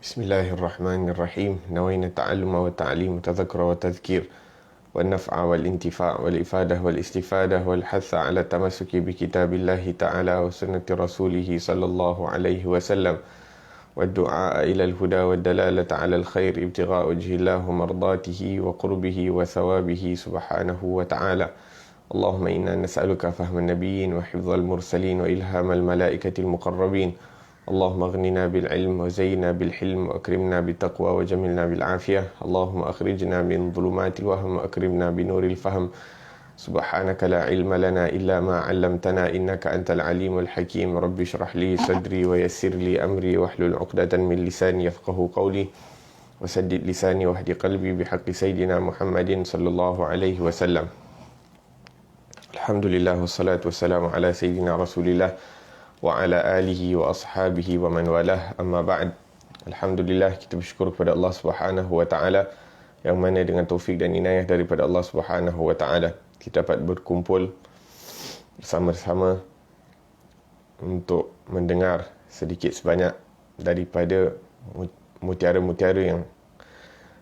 بسم الله الرحمن الرحيم. نوينا التعلم والتعليم والتذكر والتذكير والنفع والانتفاع والإفادة والاستفادة والحث على التمسك بكتاب الله تعالى وسنة رسوله صلى الله عليه وسلم والدعاء إلى الهدى والدلالة على الخير ابتغاء وجه الله ومرضاته وقربه وثوابه سبحانه وتعالى. اللهم إنا نسألك فهم النبيين وحفظ المرسلين وإلهام الملائكة المقربين. اللهم اغننا بالعلم وزينا بالحلم وأكرمنا بالتقوى وجملنا بالعافية. اللهم أخرجنا من ظلمات الوهم وأكرمنا بنور الفهم. سبحانك لا علم لنا إلا ما علمتنا إنك أنت العليم الحكيم. رب اشرح لي صدري ويسر لي أمري واحلل عقدة من لساني يفقه قولي وسدد لساني واهد قلبي بحق سيدنا محمد صلى الله عليه وسلم. الحمد لله والصلاة والسلام على سيدنا رسول الله وعلى آله وأصحابه ومن والاه. Amma ba'd. Alhamdulillah, kita bersyukur kepada Allah Subhanahu wa taala yang mana dengan taufik dan inayah daripada Allah Subhanahu wa taala kita dapat berkumpul bersama-sama untuk mendengar sedikit sebanyak daripada mutiara-mutiara yang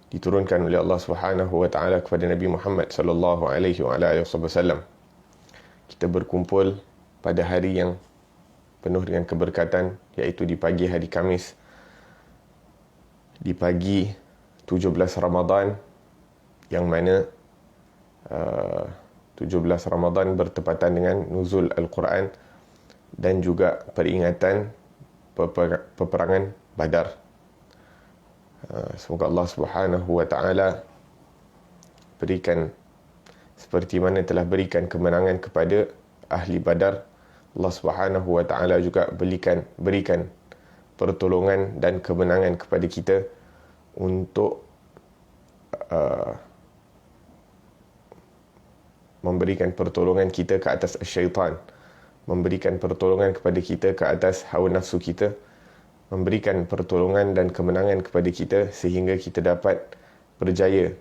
diturunkan oleh Allah Subhanahu wa taala kepada Nabi Muhammad sallallahu alaihi wasallam. Kita berkumpul pada hari yang penuh dengan keberkatan, iaitu di pagi hari Khamis, di pagi 17 Ramadan, yang mana 17 Ramadan bertepatan dengan nuzul Al-Quran dan juga peringatan peperangan Badar. Semoga Allah Subhanahu wa taala berikan seperti mana telah berikan kemenangan kepada ahli Badar. Allah Subhanahu wa taala juga berikan pertolongan dan kemenangan kepada kita untuk memberikan pertolongan kita ke atas syaitan, memberikan pertolongan kepada kita ke atas hawa nafsu kita, memberikan pertolongan dan kemenangan kepada kita sehingga kita dapat berjaya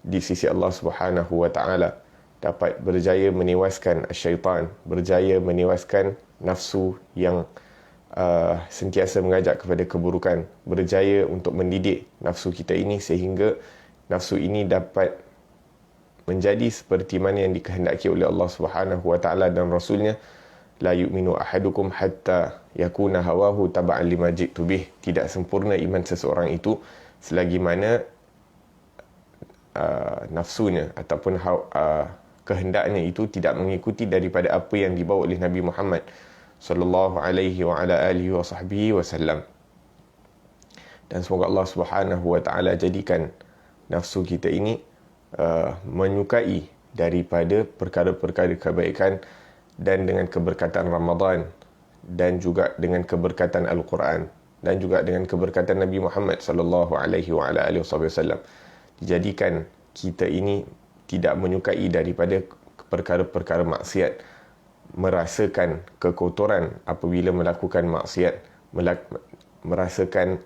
di sisi Allah Subhanahu wa taala, dapat berjaya menewaskan syaitan, berjaya menewaskan nafsu yang sentiasa mengajak kepada keburukan, berjaya untuk mendidik nafsu kita ini sehingga nafsu ini dapat menjadi seperti mana yang dikehendaki oleh Allah Subhanahu wa taala dan rasulnya. La yu'minu ahadukum hatta yakuna hawahu taba'an lima ji'tu bih. Tidak sempurna iman seseorang itu selagi mana nafsunya ataupun kehendaknya itu tidak mengikuti daripada apa yang dibawa oleh Nabi Muhammad sallallahu alaihi wa ala alihi wa sahbihi wasallam. Dan semoga Allah Subhanahu wa taala jadikan nafsu kita ini menyukai daripada perkara-perkara kebaikan dan dengan keberkatan Ramadan dan juga dengan keberkatan Al-Quran dan juga dengan keberkatan Nabi Muhammad sallallahu alaihi wa ala alihi wasallam. Dijadikan kita ini tidak menyukai daripada perkara-perkara maksiat, merasakan kekotoran apabila melakukan maksiat, merasakan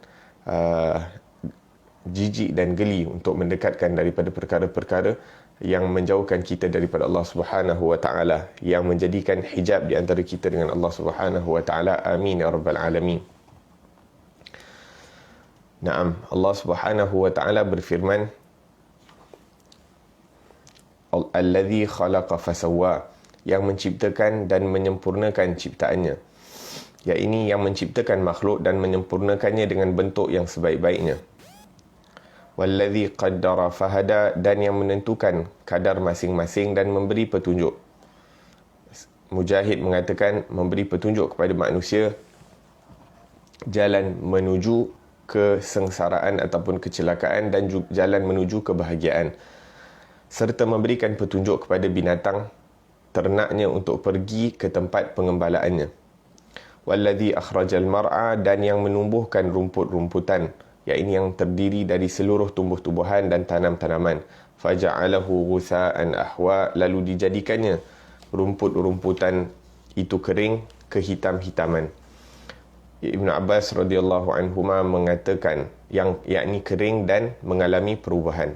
jijik dan geli untuk mendekatkan daripada perkara-perkara yang menjauhkan kita daripada Allah Subhanahu wa taala, yang menjadikan hijab di antara kita dengan Allah Subhanahu wa taala. Amin ya rabbal alamin. Naam, Allah Subhanahu wa taala berfirman, Alladhi khalaqa fasawwa, yang menciptakan dan menyempurnakan ciptaannya. Ya, ini yang menciptakan makhluk dan menyempurnakannya dengan bentuk yang sebaik-baiknya. Walladhi qaddara fahada, dan yang menentukan kadar masing-masing dan memberi petunjuk. Mujahid mengatakan memberi petunjuk kepada manusia jalan menuju kesengsaraan ataupun kecelakaan dan jalan menuju kebahagiaan, serta memberikan petunjuk kepada binatang ternaknya untuk pergi ke tempat pengembalaannya. Walladhi akhrajal mar'a, dan yang menumbuhkan rumput-rumputan, iaitu yang terdiri dari seluruh tumbuh-tumbuhan dan tanam-tanaman. Faja'alahu ghutha'an ahwa, lalu dijadikannya rumput-rumputan itu kering kehitam-hitaman. Ibn Abbas radhiyallahu anhuma mengatakan yakni kering dan mengalami perubahan.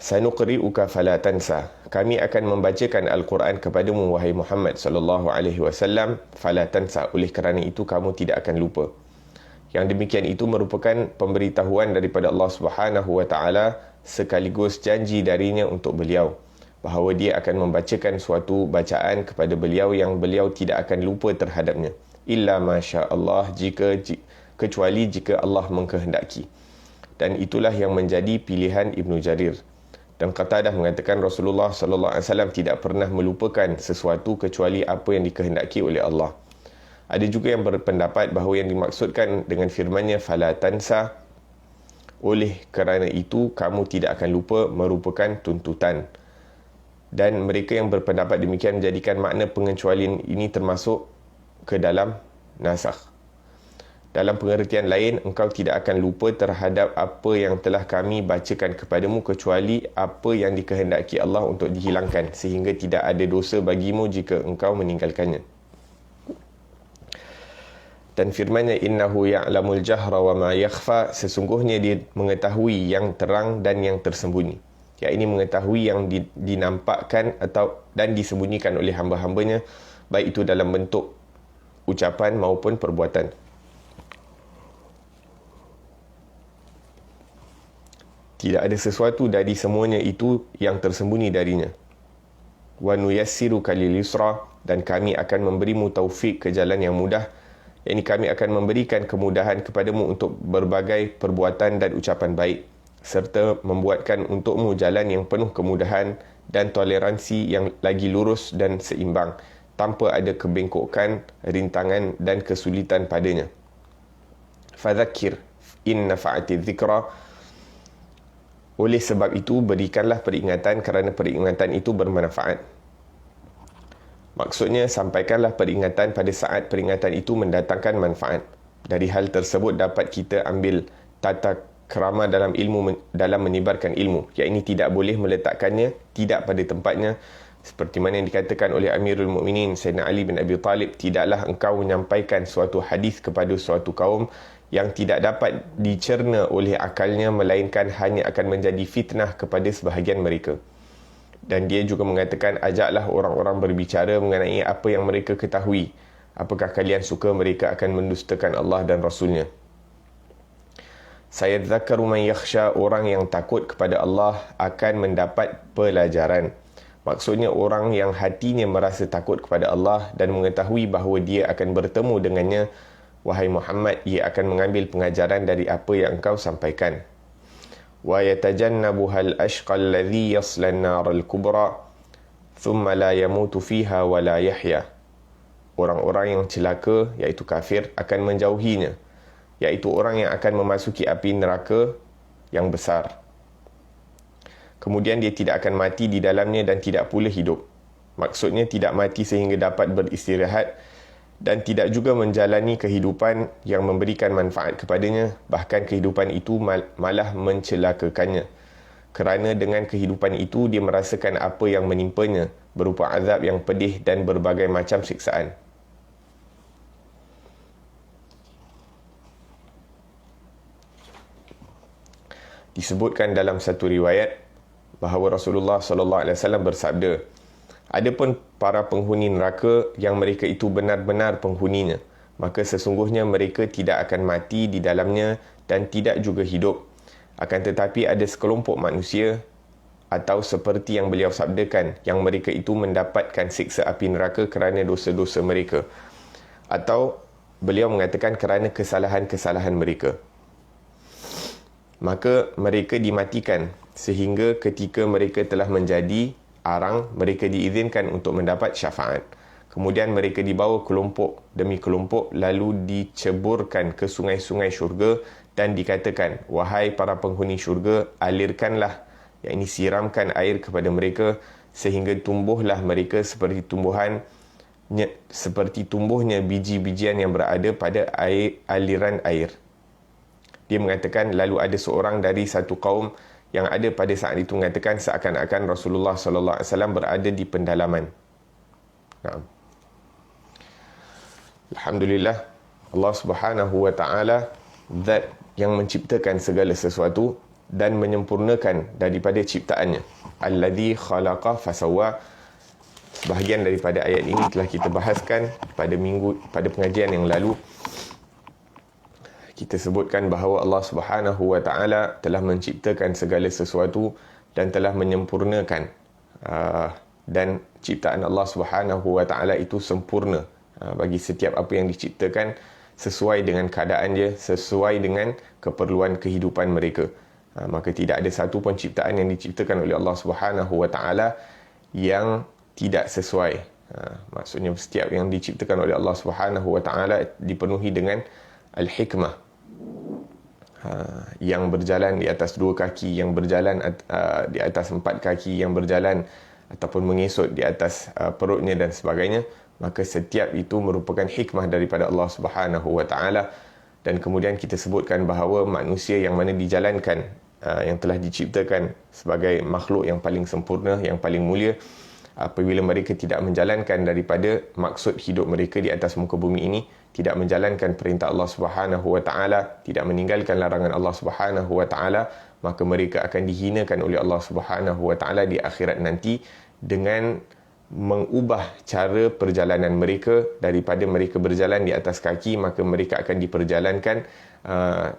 Sanuqri'uka fala tansa, kami akan membacakan Al-Quran kepadamu wahai Muhammad sallallahu alaihi wasallam, fala tansa, oleh kerana itu kamu tidak akan lupa. Yang demikian itu merupakan pemberitahuan daripada Allah Subhanahu wa taala sekaligus janji darinya untuk beliau bahawa dia akan membacakan suatu bacaan kepada beliau yang beliau tidak akan lupa terhadapnya illa masya-Allah, kecuali jika Allah mengkehendaki. Dan itulah yang menjadi pilihan Ibnu Jarir. Dan Qatadah mengatakan Rasulullah sallallahu alaihi wasallam tidak pernah melupakan sesuatu kecuali apa yang dikehendaki oleh Allah. Ada juga yang berpendapat bahawa yang dimaksudkan dengan firman-Nya fala tansa, oleh kerana itu kamu tidak akan lupa, merupakan tuntutan. Dan mereka yang berpendapat demikian menjadikan makna pengecualian ini termasuk ke dalam nasakh. Dalam pengertian lain, engkau tidak akan lupa terhadap apa yang telah kami bacakan kepadamu kecuali apa yang dikehendaki Allah untuk dihilangkan, sehingga tidak ada dosa bagimu jika engkau meninggalkannya. Dan firman-Nya innahu ya'lamul jahra wa ma yakhfa, sesungguhnya dia mengetahui yang terang dan yang tersembunyi. Yang ini mengetahui yang dinampakkan dan disembunyikan oleh hamba-hambanya, baik itu dalam bentuk ucapan maupun perbuatan. Tidak ada sesuatu dari semuanya itu yang tersembunyi darinya. Wa nuyassiruka lil yusra, dan kami akan memberimu taufik ke jalan yang mudah. Ini kami akan memberikan kemudahan kepadamu untuk berbagai perbuatan dan ucapan baik, serta membuatkan untukmu jalan yang penuh kemudahan dan toleransi yang lagi lurus dan seimbang, tanpa ada kebengkokan, rintangan dan kesulitan padanya. Fadzakir in nafa'ati dzikra, oleh sebab itu berikanlah peringatan kerana peringatan itu bermanfaat. Maksudnya, sampaikanlah peringatan pada saat peringatan itu mendatangkan manfaat. Dari hal tersebut dapat kita ambil tata kerama dalam menyebarkan ilmu, iaitu tidak boleh meletakkannya tidak pada tempatnya, seperti mana yang dikatakan oleh Amirul Mukminin Sayyidina Ali bin Abi Talib, tidaklah engkau menyampaikan suatu hadis kepada suatu kaum yang tidak dapat dicerna oleh akalnya, melainkan hanya akan menjadi fitnah kepada sebahagian mereka. Dan dia juga mengatakan, ajaklah orang-orang berbicara mengenai apa yang mereka ketahui. Apakah kalian suka mereka akan mendustakan Allah dan Rasulnya? Sayadzakaru man yakhsha, orang yang takut kepada Allah akan mendapat pelajaran. Maksudnya orang yang hatinya merasa takut kepada Allah dan mengetahui bahawa dia akan bertemu dengannya, wahai Muhammad, ia akan mengambil pengajaran dari apa yang engkau sampaikan. Wa yatajannabuhal ashqal ladzi yasla an-nar al-kubra thumma la yamutu fiha wa la yahya. Orang-orang yang celaka, iaitu kafir, akan menjauhinya, iaitu orang yang akan memasuki api neraka yang besar. Kemudian dia tidak akan mati di dalamnya dan tidak pula hidup. Maksudnya tidak mati sehingga dapat beristirahat dan tidak juga menjalani kehidupan yang memberikan manfaat kepadanya, bahkan kehidupan itu malah mencelakakannya. Kerana dengan kehidupan itu dia merasakan apa yang menimpanya, berupa azab yang pedih dan berbagai macam siksaan. Disebutkan dalam satu riwayat bahawa Rasulullah SAW bersabda, adapun para penghuni neraka yang mereka itu benar-benar penghuninya, maka sesungguhnya mereka tidak akan mati di dalamnya dan tidak juga hidup. Akan tetapi ada sekelompok manusia, atau seperti yang beliau sabdakan, yang mereka itu mendapatkan siksa api neraka kerana dosa-dosa mereka, atau beliau mengatakan kerana kesalahan-kesalahan mereka. Maka mereka dimatikan sehingga ketika mereka telah menjadi arang, mereka diizinkan untuk mendapat syafaat. Kemudian mereka dibawa kelompok demi kelompok lalu diceburkan ke sungai-sungai syurga dan dikatakan, wahai para penghuni syurga, alirkanlah, yakni siramkan air kepada mereka sehingga tumbuhlah mereka seperti tumbuhnya biji-bijian yang berada pada aliran air. Dia mengatakan, lalu ada seorang dari satu kaum yang ada pada saat itu mengatakan seakan-akan Rasulullah SAW berada di pendalaman. Nah. Alhamdulillah, Allah Subhanahu wa taala zat yang menciptakan segala sesuatu dan menyempurnakan daripada ciptaannya. Alladzi khalaqa fasawwa. Sebahagian daripada ayat ini telah kita bahaskan pada pengajian yang lalu. kita sebutkan bahawa Allah Subhanahu wa taala telah menciptakan segala sesuatu dan telah menyempurnakan, dan ciptaan Allah Subhanahu wa taala itu sempurna bagi setiap apa yang diciptakan, sesuai dengan keadaan dia, sesuai dengan keperluan kehidupan mereka. Maka tidak ada satu pun ciptaan yang diciptakan oleh Allah Subhanahu wa taala yang tidak sesuai. Maksudnya setiap yang diciptakan oleh Allah Subhanahu wa taala dipenuhi dengan al-hikmah, yang berjalan di atas dua kaki, yang berjalan di atas empat kaki, yang berjalan ataupun mengesot di atas perutnya dan sebagainya. Maka setiap itu merupakan hikmah daripada Allah Subhanahu wa taala. Dan kemudian kita sebutkan bahawa manusia yang mana dijalankan, yang telah diciptakan sebagai makhluk yang paling sempurna, yang paling mulia, apabila mereka tidak menjalankan daripada maksud hidup mereka di atas muka bumi ini, tidak menjalankan perintah Allah Subhanahu wa taala, tidak meninggalkan larangan Allah Subhanahu wa taala, maka mereka akan dihinakan oleh Allah Subhanahu wa taala di akhirat nanti dengan mengubah cara perjalanan mereka. Daripada mereka berjalan di atas kaki, maka mereka akan diperjalankan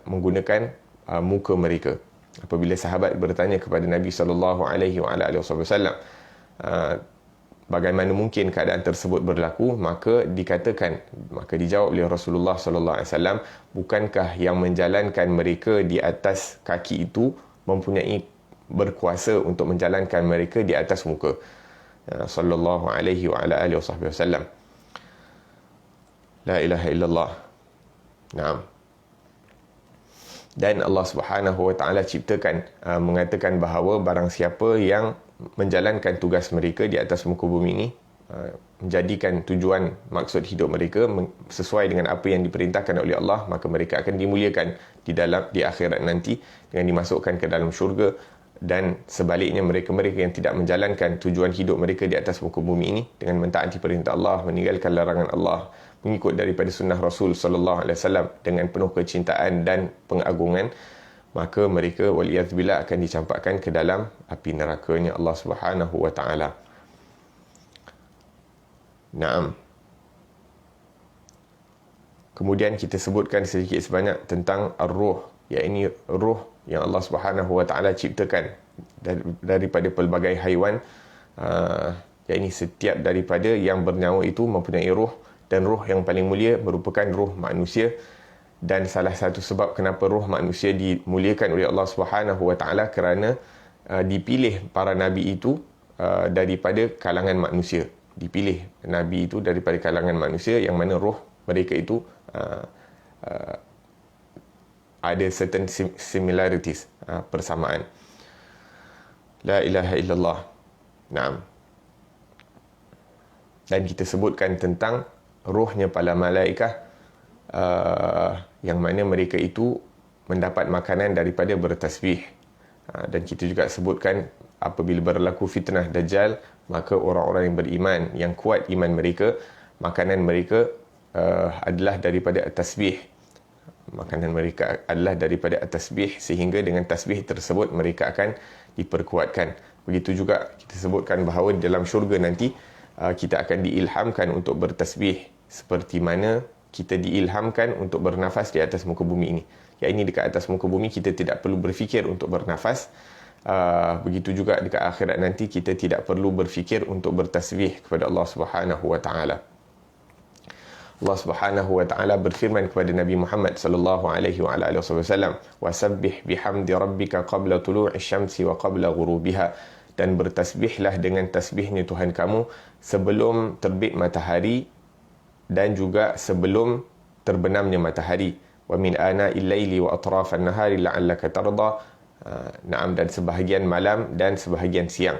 menggunakan muka mereka. Apabila sahabat bertanya kepada Nabi SAW, bagaimana mungkin keadaan tersebut berlaku, maka dijawab oleh Rasulullah SAW, bukankah yang menjalankan mereka di atas kaki itu mempunyai berkuasa untuk menjalankan mereka di atas muka. Sallallahu alaihi wa ala alihi wasallam. La ilaha illallah. Naam. Dan Allah Subhanahu wa taala ciptakan, mengatakan bahawa barang siapa yang menjalankan tugas mereka di atas muka bumi ini, menjadikan tujuan maksud hidup mereka sesuai dengan apa yang diperintahkan oleh Allah, maka mereka akan dimuliakan di akhirat nanti dengan dimasukkan ke dalam syurga. Dan sebaliknya, mereka-mereka yang tidak menjalankan tujuan hidup mereka di atas muka bumi ini dengan mentaati perintah Allah, meninggalkan larangan Allah, mengikut daripada sunnah Rasul sallallahu alaihi wasallam dengan penuh kecintaan dan pengagungan, maka mereka waliyadzubillah akan dicampakkan ke dalam api nerakanya Allah Subhanahu wa taala. Naam. Kemudian kita sebutkan sedikit sebanyak tentang ar-ruh, iaitu ruh yang Allah Subhanahu wa taala ciptakan daripada pelbagai haiwan. Iaitu setiap daripada yang bernyawa itu mempunyai ruh, dan ruh yang paling mulia merupakan ruh manusia. Dan salah satu sebab kenapa ruh manusia dimuliakan oleh Allah Subhanahu wa taala kerana dipilih para nabi itu daripada kalangan manusia. Dipilih nabi itu daripada kalangan manusia, yang mana ruh mereka itu ada certain similarities, persamaan. La ilaha illallah. Naam. Dan kita sebutkan tentang ruhnya para malaikah, yang mana mereka itu mendapat makanan daripada bertasbih. Dan kita juga sebutkan apabila berlaku fitnah Dajjal, maka orang-orang yang beriman, yang kuat iman mereka, makanan mereka adalah daripada tasbih. Makanan mereka adalah daripada tasbih, sehingga dengan tasbih tersebut mereka akan diperkuatkan. Begitu juga kita sebutkan bahawa dalam syurga nanti kita akan diilhamkan untuk bertasbih, seperti mana kita diilhamkan untuk bernafas di atas muka bumi ini. Yang ini dekat atas muka bumi kita tidak perlu berfikir untuk bernafas. Begitu juga dekat akhirat nanti kita tidak perlu berfikir untuk bertasbih kepada Allah Subhanahu wa taala. Allah Subhanahu wa taala berfirman kepada Nabi Muhammad sallallahu alaihi wa alihi wasallam, "Wasabbih bihamdi rabbika qabla tulu'i syamsi wa qabla ghurubiha." Dan bertasbihlah dengan tasbihnya Tuhan kamu sebelum terbit matahari dan juga sebelum terbenamnya matahari. Wa min ana'il laili wa atrafan nahari la'allaka tarda. Naam, dan sebahagian malam dan sebahagian siang.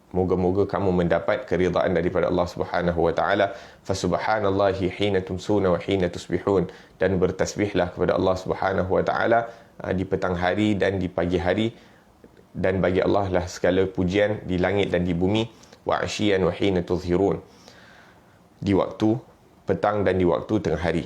Moga-moga kamu mendapat keridaan daripada Allah Subhanahu wa taala. Fa subhanallahi hina tumsuna wa hina tusbihun. Dan bertasbihlah kepada Allah Subhanahu wa taala di petang hari dan di pagi hari, dan bagi Allah lah segala pujian di langit dan di bumi. Wa asyian wa hina tuzhirun. Di waktu petang dan di waktu tengah hari.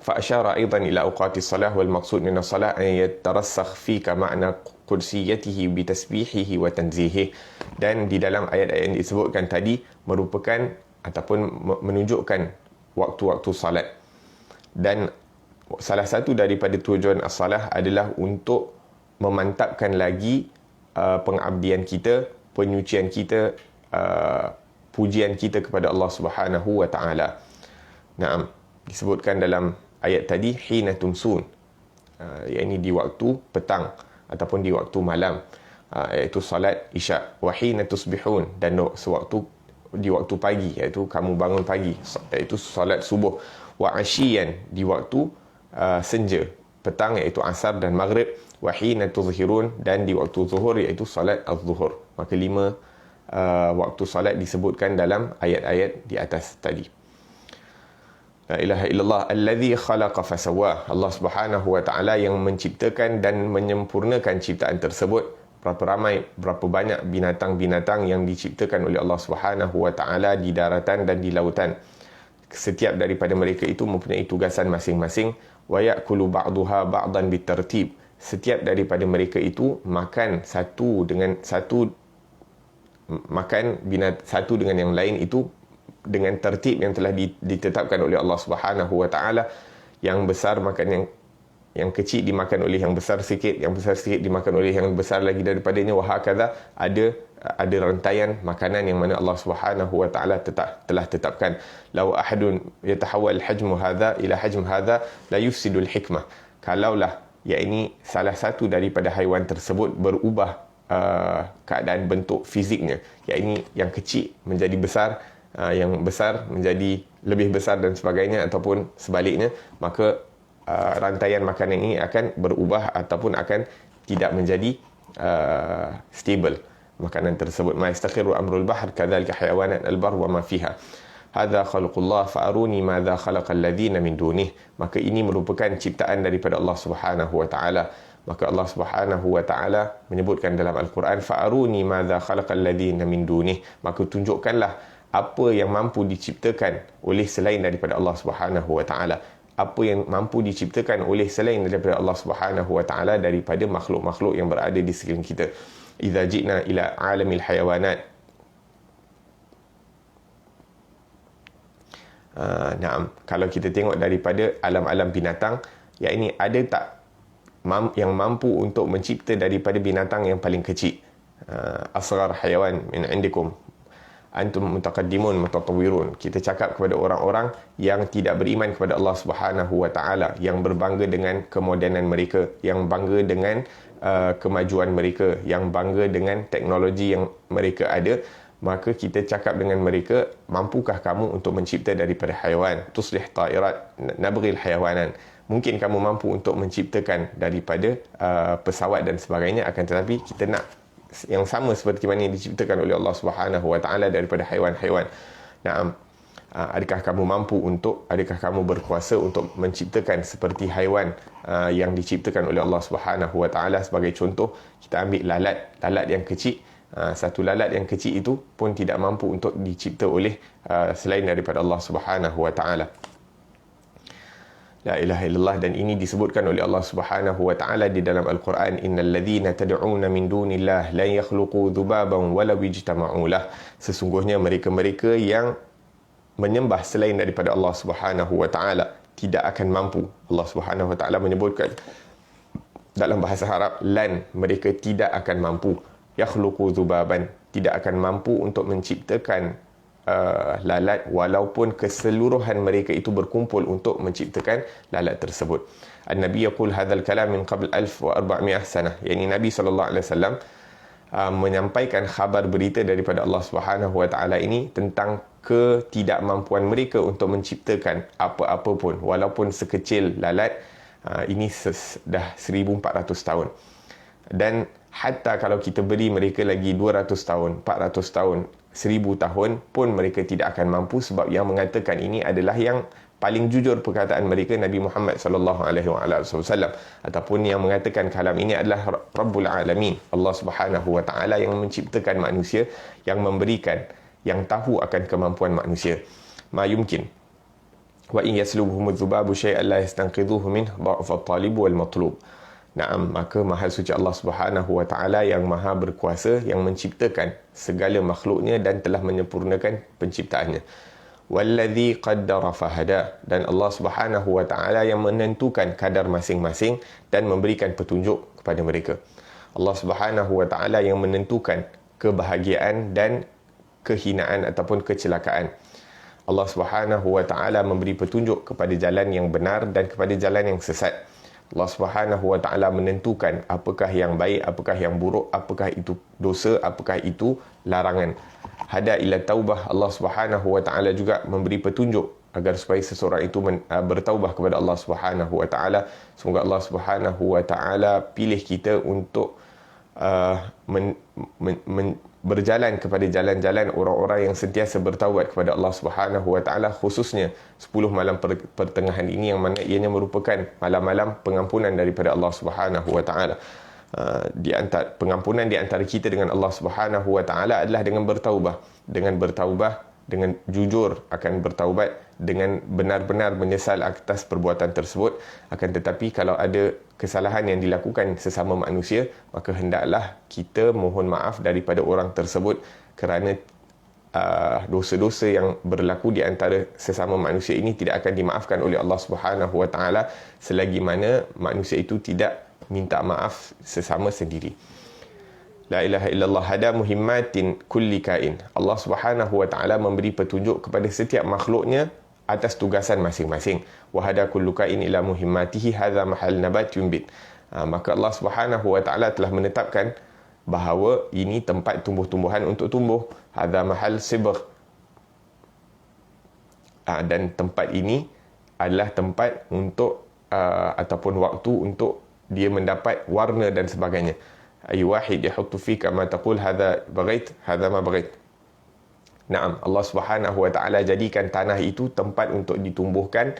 Fa asyara aidan ila awqati salah, wal maqsud min as-salah an yatarassakh fika ma'na qudsiyatihi bi tasbihihi wa tanzihihi. Dan di dalam ayat-ayat yang disebutkan tadi merupakan ataupun menunjukkan waktu-waktu salat, dan salah satu daripada tujuan as-salah adalah untuk memantapkan lagi pengabdian kita, penyucian kita, pujian kita kepada Allah Subhanahu wa taala. Naam, disebutkan dalam ayat tadi hina tumsun, iaitu di waktu petang ataupun di waktu malam, iaitu salat isyak. Wa hina tusbihun, dan sewaktu di waktu pagi, iaitu kamu bangun pagi, iaitu salat subuh. Wa asyian, di waktu senja petang, iaitu asar dan maghrib. Wa hina tuzhirun, dan di waktu zuhur, iaitu salat az-zuhur. Maka 5 waktu salat disebutkan dalam ayat-ayat di atas tadi. La ilaha illallah allazi khalaqa fasawwa. Allah Subhanahu wa taala yang menciptakan dan menyempurnakan ciptaan tersebut. Berapa banyak binatang-binatang yang diciptakan oleh Allah Subhanahu wa taala di daratan dan di lautan. Setiap daripada mereka itu mempunyai tugasan masing-masing. Wa ya'kulu ba'daha ba'dan bitartib. Setiap daripada mereka itu makan satu dengan yang lain itu dengan tertib yang telah ditetapkan oleh Allah Subhanahu wa taala. Yang besar makan yang kecil dimakan oleh yang besar sikit, yang besar sikit dimakan oleh yang besar lagi daripadanya, wa hakadha. Ada rantaian makanan yang mana Allah Subhanahu wa taala telah tetapkan. Law ahadun yatahawwal hajmu hadha ila hajm hadha la yufsidul hikmah. Kalaulah yakni salah satu daripada haiwan tersebut berubah keadaan bentuk fiziknya, yakni yang kecil menjadi besar, yang besar menjadi lebih besar dan sebagainya, ataupun sebaliknya, maka rantaian makanan ini akan berubah ataupun akan tidak menjadi stable makanan tersebut. Ma yastaqiru amrul bahr kadzalika hayawanat al-bar wa ma fiha. Hadza khalqullah fa'aruni madza khalaqal ladzina min dunih. Maka ini merupakan ciptaan daripada Allah Subhanahu wa taala. Maka Allah Subhanahu wa taala menyebutkan dalam Al-Quran, fa'aruni madza khalaqal ladzina min dunih. Maka tunjukkanlah apa yang mampu diciptakan oleh selain daripada Allah Subhanahu wa taala. Apa yang mampu diciptakan oleh selain daripada Allah Subhanahu wa taala daripada makhluk-makhluk yang berada di sekeliling kita. Idza ji'na ila alamil hayawanat. Naam, kalau kita tengok daripada alam-alam binatang, yakni ada tak yang mampu untuk mencipta daripada binatang yang paling kecil. Asghar hayawan min indikum antum mutaqaddimun mutatawwirun. Kita cakap kepada orang-orang yang tidak beriman kepada Allah Subhanahu wa taala, yang berbangga dengan kemodenan mereka, yang bangga dengan kemajuan mereka, yang bangga dengan teknologi yang mereka ada. Maka kita cakap dengan mereka, mampukah kamu untuk mencipta daripada haiwan? Tuslih ta'irat nabghil hayawanan. Mungkin kamu mampu untuk menciptakan daripada pesawat dan sebagainya, akan tetapi kita nak yang sama seperti mana yang diciptakan oleh Allah Subhanahu wa taala daripada haiwan-haiwan. Naam, adakah kamu berkuasa untuk menciptakan seperti haiwan yang diciptakan oleh Allah Subhanahu wa taala? Sebagai contoh, kita ambil lalat yang kecil. Satu lalat yang kecil itu pun tidak mampu untuk dicipta oleh selain daripada Allah Subhanahu wa taala. La ilaha illallah. Dan ini disebutkan oleh Allah Subhanahu wa taala di dalam Al-Quran, innal ladzina tad'una min dunillah la yakhluqu dhubaban walau ijtama'u lah. Sesungguhnya mereka-mereka yang menyembah selain daripada Allah Subhanahu wa taala tidak akan mampu. Allah Subhanahu wa taala menyebutkan dalam bahasa Arab, lan, mereka tidak akan mampu. Yakhluqu dhubaban, tidak akan mampu untuk menciptakan lalat, walaupun keseluruhan mereka itu berkumpul untuk menciptakan lalat tersebut. An-Nabi yaqul hadzal kalam min qabl 1400 sanah. Yani Nabi SAW menyampaikan khabar berita daripada Allah Subhanahu wa taala ini tentang ketidakmampuan mereka untuk menciptakan apa-apa pun, walaupun sekecil lalat. Ini dah 1400 tahun. Dan hatta kalau kita beri mereka lagi 200 tahun, 400 tahun, 1000 tahun pun mereka tidak akan mampu, sebab yang mengatakan ini adalah yang paling jujur perkataan mereka, Nabi Muhammad sallallahu alaihi wasallam, ataupun yang mengatakan kalam ini adalah Rabbul Alamin, Allah Subhanahu wa taala yang menciptakan manusia, yang memberikan, yang tahu akan kemampuan manusia. Ma yumkin wa in yaslubhum adh-dhubabu shay'an la yastanqidhuhu minhu dha'fa at-talib wal matlub. Naam, maka Maha Suci Allah Subhanahu wa taala yang maha berkuasa, yang menciptakan segala makhluknya dan telah menyempurnakan penciptaannya. wallazi qaddara fahada, dan Allah Subhanahu wa taala yang menentukan kadar masing-masing dan memberikan petunjuk kepada mereka. Allah Subhanahu wa taala yang menentukan kebahagiaan dan kehinaan ataupun kecelakaan. Allah Subhanahu wa taala memberi petunjuk kepada jalan yang benar dan kepada jalan yang sesat. Allah Subhanahu wa taala menentukan apakah yang baik, apakah yang buruk, apakah itu dosa, apakah itu larangan. Hada ila taubah, Allah Subhanahu wa taala juga memberi petunjuk agar supaya seseorang itu bertaubah kepada Allah Subhanahu wa taala. Semoga Allah Subhanahu wa taala pilih kita untuk berjalan kepada jalan-jalan orang-orang yang sentiasa bertaubat kepada Allah Subhanahu wa taala, khususnya 10 malam pertengahan ini yang mana ianya merupakan malam-malam pengampunan daripada Allah Subhanahu wa taala. Di antara pengampunan di antara kita dengan Allah Subhanahu wa taala adalah dengan bertaubah, dengan jujur akan bertaubat, dengan benar-benar menyesal atas perbuatan tersebut. Akan tetapi kalau ada kesalahan yang dilakukan sesama manusia, maka hendaklah kita mohon maaf daripada orang tersebut, kerana dosa-dosa yang berlaku di antara sesama manusia ini tidak akan dimaafkan oleh Allah Subhanahu wa taala selagi mana manusia itu tidak minta maaf sesama sendiri. La ilaha illallah, hada muhimmatin kulli kain. Allah Subhanahu wa taala memberi petunjuk kepada setiap makhluknya atas tugasan masing-masing. Wa hada kullu kain ila muhimmatihi, hadza mahal nabat yumbit. Maka Allah Subhanahu wa taala telah menetapkan bahawa ini tempat tumbuh-tumbuhan untuk tumbuh. Hadza mahal sibgh. Dan tempat ini adalah tempat untuk ataupun waktu untuk dia mendapat warna dan sebagainya. Ay wahid yahuttu fika ma taqul hadha baghait hadha ma baghait. Naam, Allah Subhanahu wa taala jadikan tanah itu tempat untuk ditumbuhkan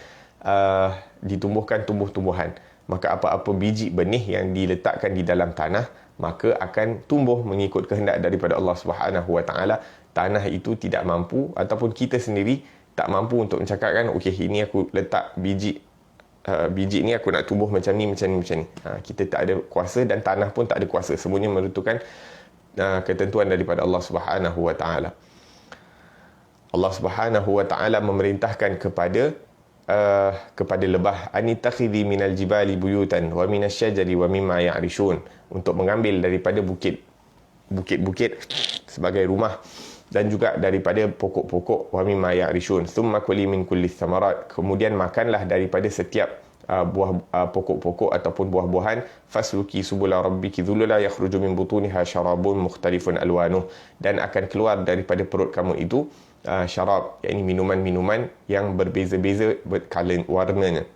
tumbuh-tumbuhan. Maka apa-apa biji benih yang diletakkan di dalam tanah, maka akan tumbuh mengikut kehendak daripada Allah Subhanahu wa taala. Tanah itu tidak mampu ataupun kita sendiri tak mampu untuk mencakapkan, okey, ini aku letak biji ni aku nak tumbuh macam ni. Kita tak ada kuasa dan tanah pun tak ada kuasa. Semuanya membutuhkan ketentuan daripada Allah Subhanahu wa taala. Allah Subhanahu wa taala memerintahkan kepada lebah, anitakhidhi minal jibali buyutan wa minas syajari wa mimma ya'rishun, untuk mengambil daripada bukit-bukit sebagai rumah, dan juga daripada pokok-pokok, wa mimma ya'rishun, thumma kuli min kulli thamarat, kemudian makanlah daripada setiap pokok-pokok ataupun buah-buahan, fasluki subula rabbiki dhulula yakhruju min butuniha syarabun mukhtalifun alwanuh, dan akan keluar daripada perut kamu itu syarab, yakni minuman-minuman yang berbeza-beza warnanya.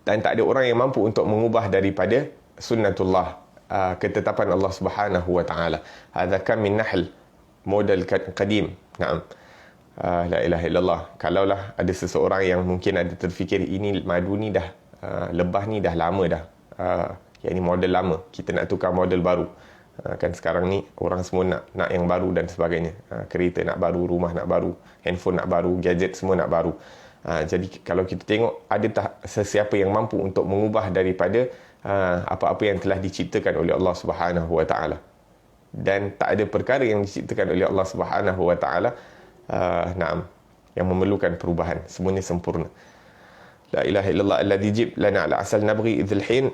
Dan tak ada orang yang mampu untuk mengubah daripada sunnatullah, ketetapan Allah Subhanahu wa taala. Hadza kam min nahl, model kadim. Naam. La ilaha illallah. Kalaulah ada seseorang yang mungkin ada terfikir, ini madu ni dah lebah ni dah lama dah, yang ni model lama, kita nak tukar model baru. Kan sekarang ni orang semua nak yang baru dan sebagainya. Kereta nak baru, rumah nak baru, handphone nak baru, gadget semua nak baru. Jadi kalau kita tengok, ada tak sesiapa yang mampu untuk mengubah daripada apa-apa yang telah diciptakan oleh Allah Subhanahu wa taala. Dan tak ada perkara yang diciptakan oleh Allah Subhanahu wa taala yang memerlukan perubahan. Semuanya sempurna. La ilaha illallah alladhi jib lana ala asal nabghi idhil hin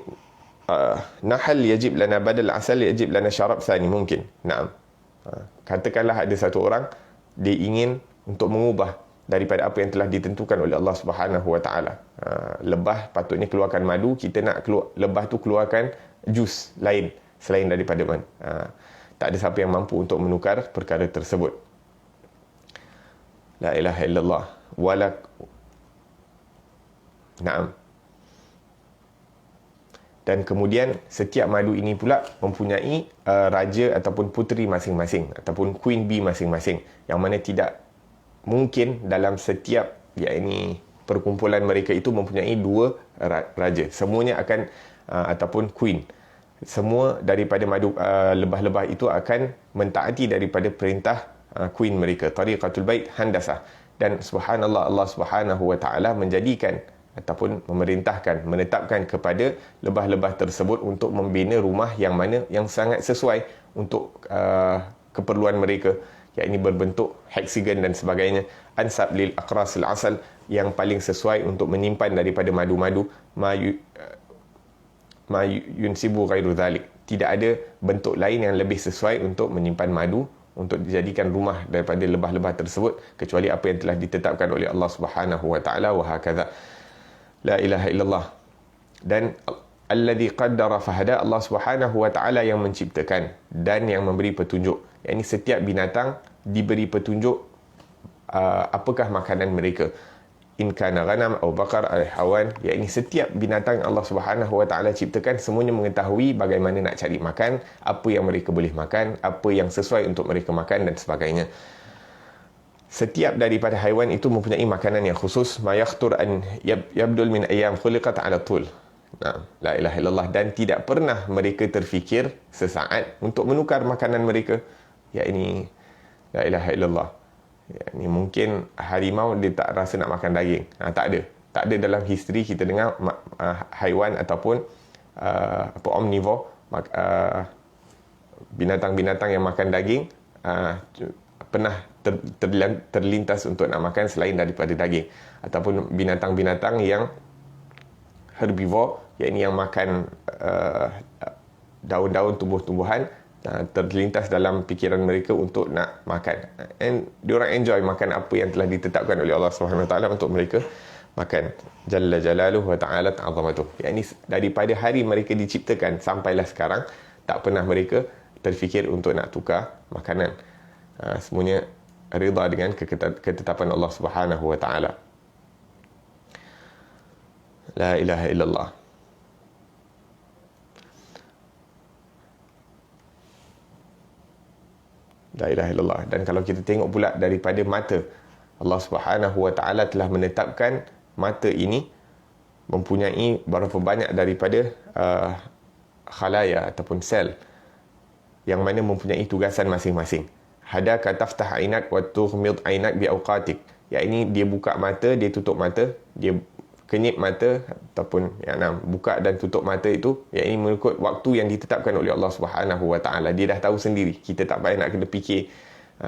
nahal yajib lana badal asal yajib lana syarab thani mungkin. Naam. Katakanlah ada satu orang, dia ingin untuk mengubah daripada apa yang telah ditentukan oleh Allah Subhanahu wa taala. Lebah patutnya keluarkan madu, kita nak lebah tu keluarkan jus lain selain daripada madu. Tak ada siapa yang mampu untuk menukar perkara tersebut. La ilaha illallah. Naam. Dan kemudian setiap madu ini pula mempunyai raja ataupun puteri masing-masing, ataupun queen bee masing-masing, yang mana tidak mungkin dalam setiap perkumpulan mereka itu mempunyai 2 raja. Semuanya akan ataupun queen. Semua daripada madu lebah-lebah itu akan mentaati daripada perintah queen mereka. Tariqatul bait handasah. Dan subhanallah, Allah Subhanahu wa taala menjadikan ataupun memerintahkan, menetapkan kepada lebah-lebah tersebut untuk membina rumah yang mana yang sangat sesuai untuk keperluan mereka, yakni berbentuk heksagon dan sebagainya. Ansab lil aqrasil asal, yang paling sesuai untuk menyimpan daripada madu-madu. Ma yunsibu ghairu dhalik, tidak ada bentuk lain yang lebih sesuai untuk menyimpan madu, untuk dijadikan rumah daripada lebah-lebah tersebut, kecuali apa yang telah ditetapkan oleh Allah Subhanahu wa taala. Wa hakadha, la ilaha illallah. Dan alladhi qaddara fahada, Allah Subhanahu wa taala yang menciptakan dan yang memberi petunjuk. Yakni setiap binatang diberi petunjuk apakah makanan mereka. In kana ghanam atau bakar atau hawan, yakni setiap binatang Allah Subhanahu wa taala ciptakan semuanya mengetahui bagaimana nak cari makan, apa yang mereka boleh makan, apa yang sesuai untuk mereka makan dan sebagainya. Setiap daripada haiwan itu mempunyai makanan yang khusus. Ma yakhtur an yabdul min ayyam khuliqat ala tul. La ilaha illallah. Dan tidak pernah mereka terfikir sesaat untuk menukar makanan mereka, yakni la ilaha illallah. Ni mungkin harimau dia tak rasa nak makan daging. Tak ada dalam history kita dengar haiwan ataupun omnivore, binatang-binatang yang makan daging pernah terlintas untuk nak makan selain daripada daging. Ataupun binatang-binatang yang herbivore, yakni yang makan daun-daun, tumbuh-tumbuhan, terlintas dalam fikiran mereka untuk nak makan, and diorang enjoy makan apa yang telah ditetapkan oleh Allah Subhanahu Wa Taala untuk mereka makan. Jalla jalaluhu wa ta'ala ta'azamatuh. Yakni daripada hari mereka diciptakan sampailah sekarang, tak pernah mereka terfikir untuk nak tukar makanan. Semuanya rida dengan ketetapan Allah Subhanahu Wa Taala. La ilaha illallah. La ilaha illallah. Dan kalau kita tengok pula daripada mata, Allah Subhanahu wa taala telah menetapkan mata ini mempunyai berapa banyak daripada khalaya ataupun sel yang mana mempunyai tugasan masing-masing. Hadaka taftah ainak wa tughmid ainak bi awqatik. Yakni dia buka mata, dia tutup mata, dia kenyip mata ataupun buka dan tutup mata itu, yakni mengikut waktu yang ditetapkan oleh Allah Subhanahu wa taala. Dia dah tahu sendiri. Kita tak payah nak kena fikir.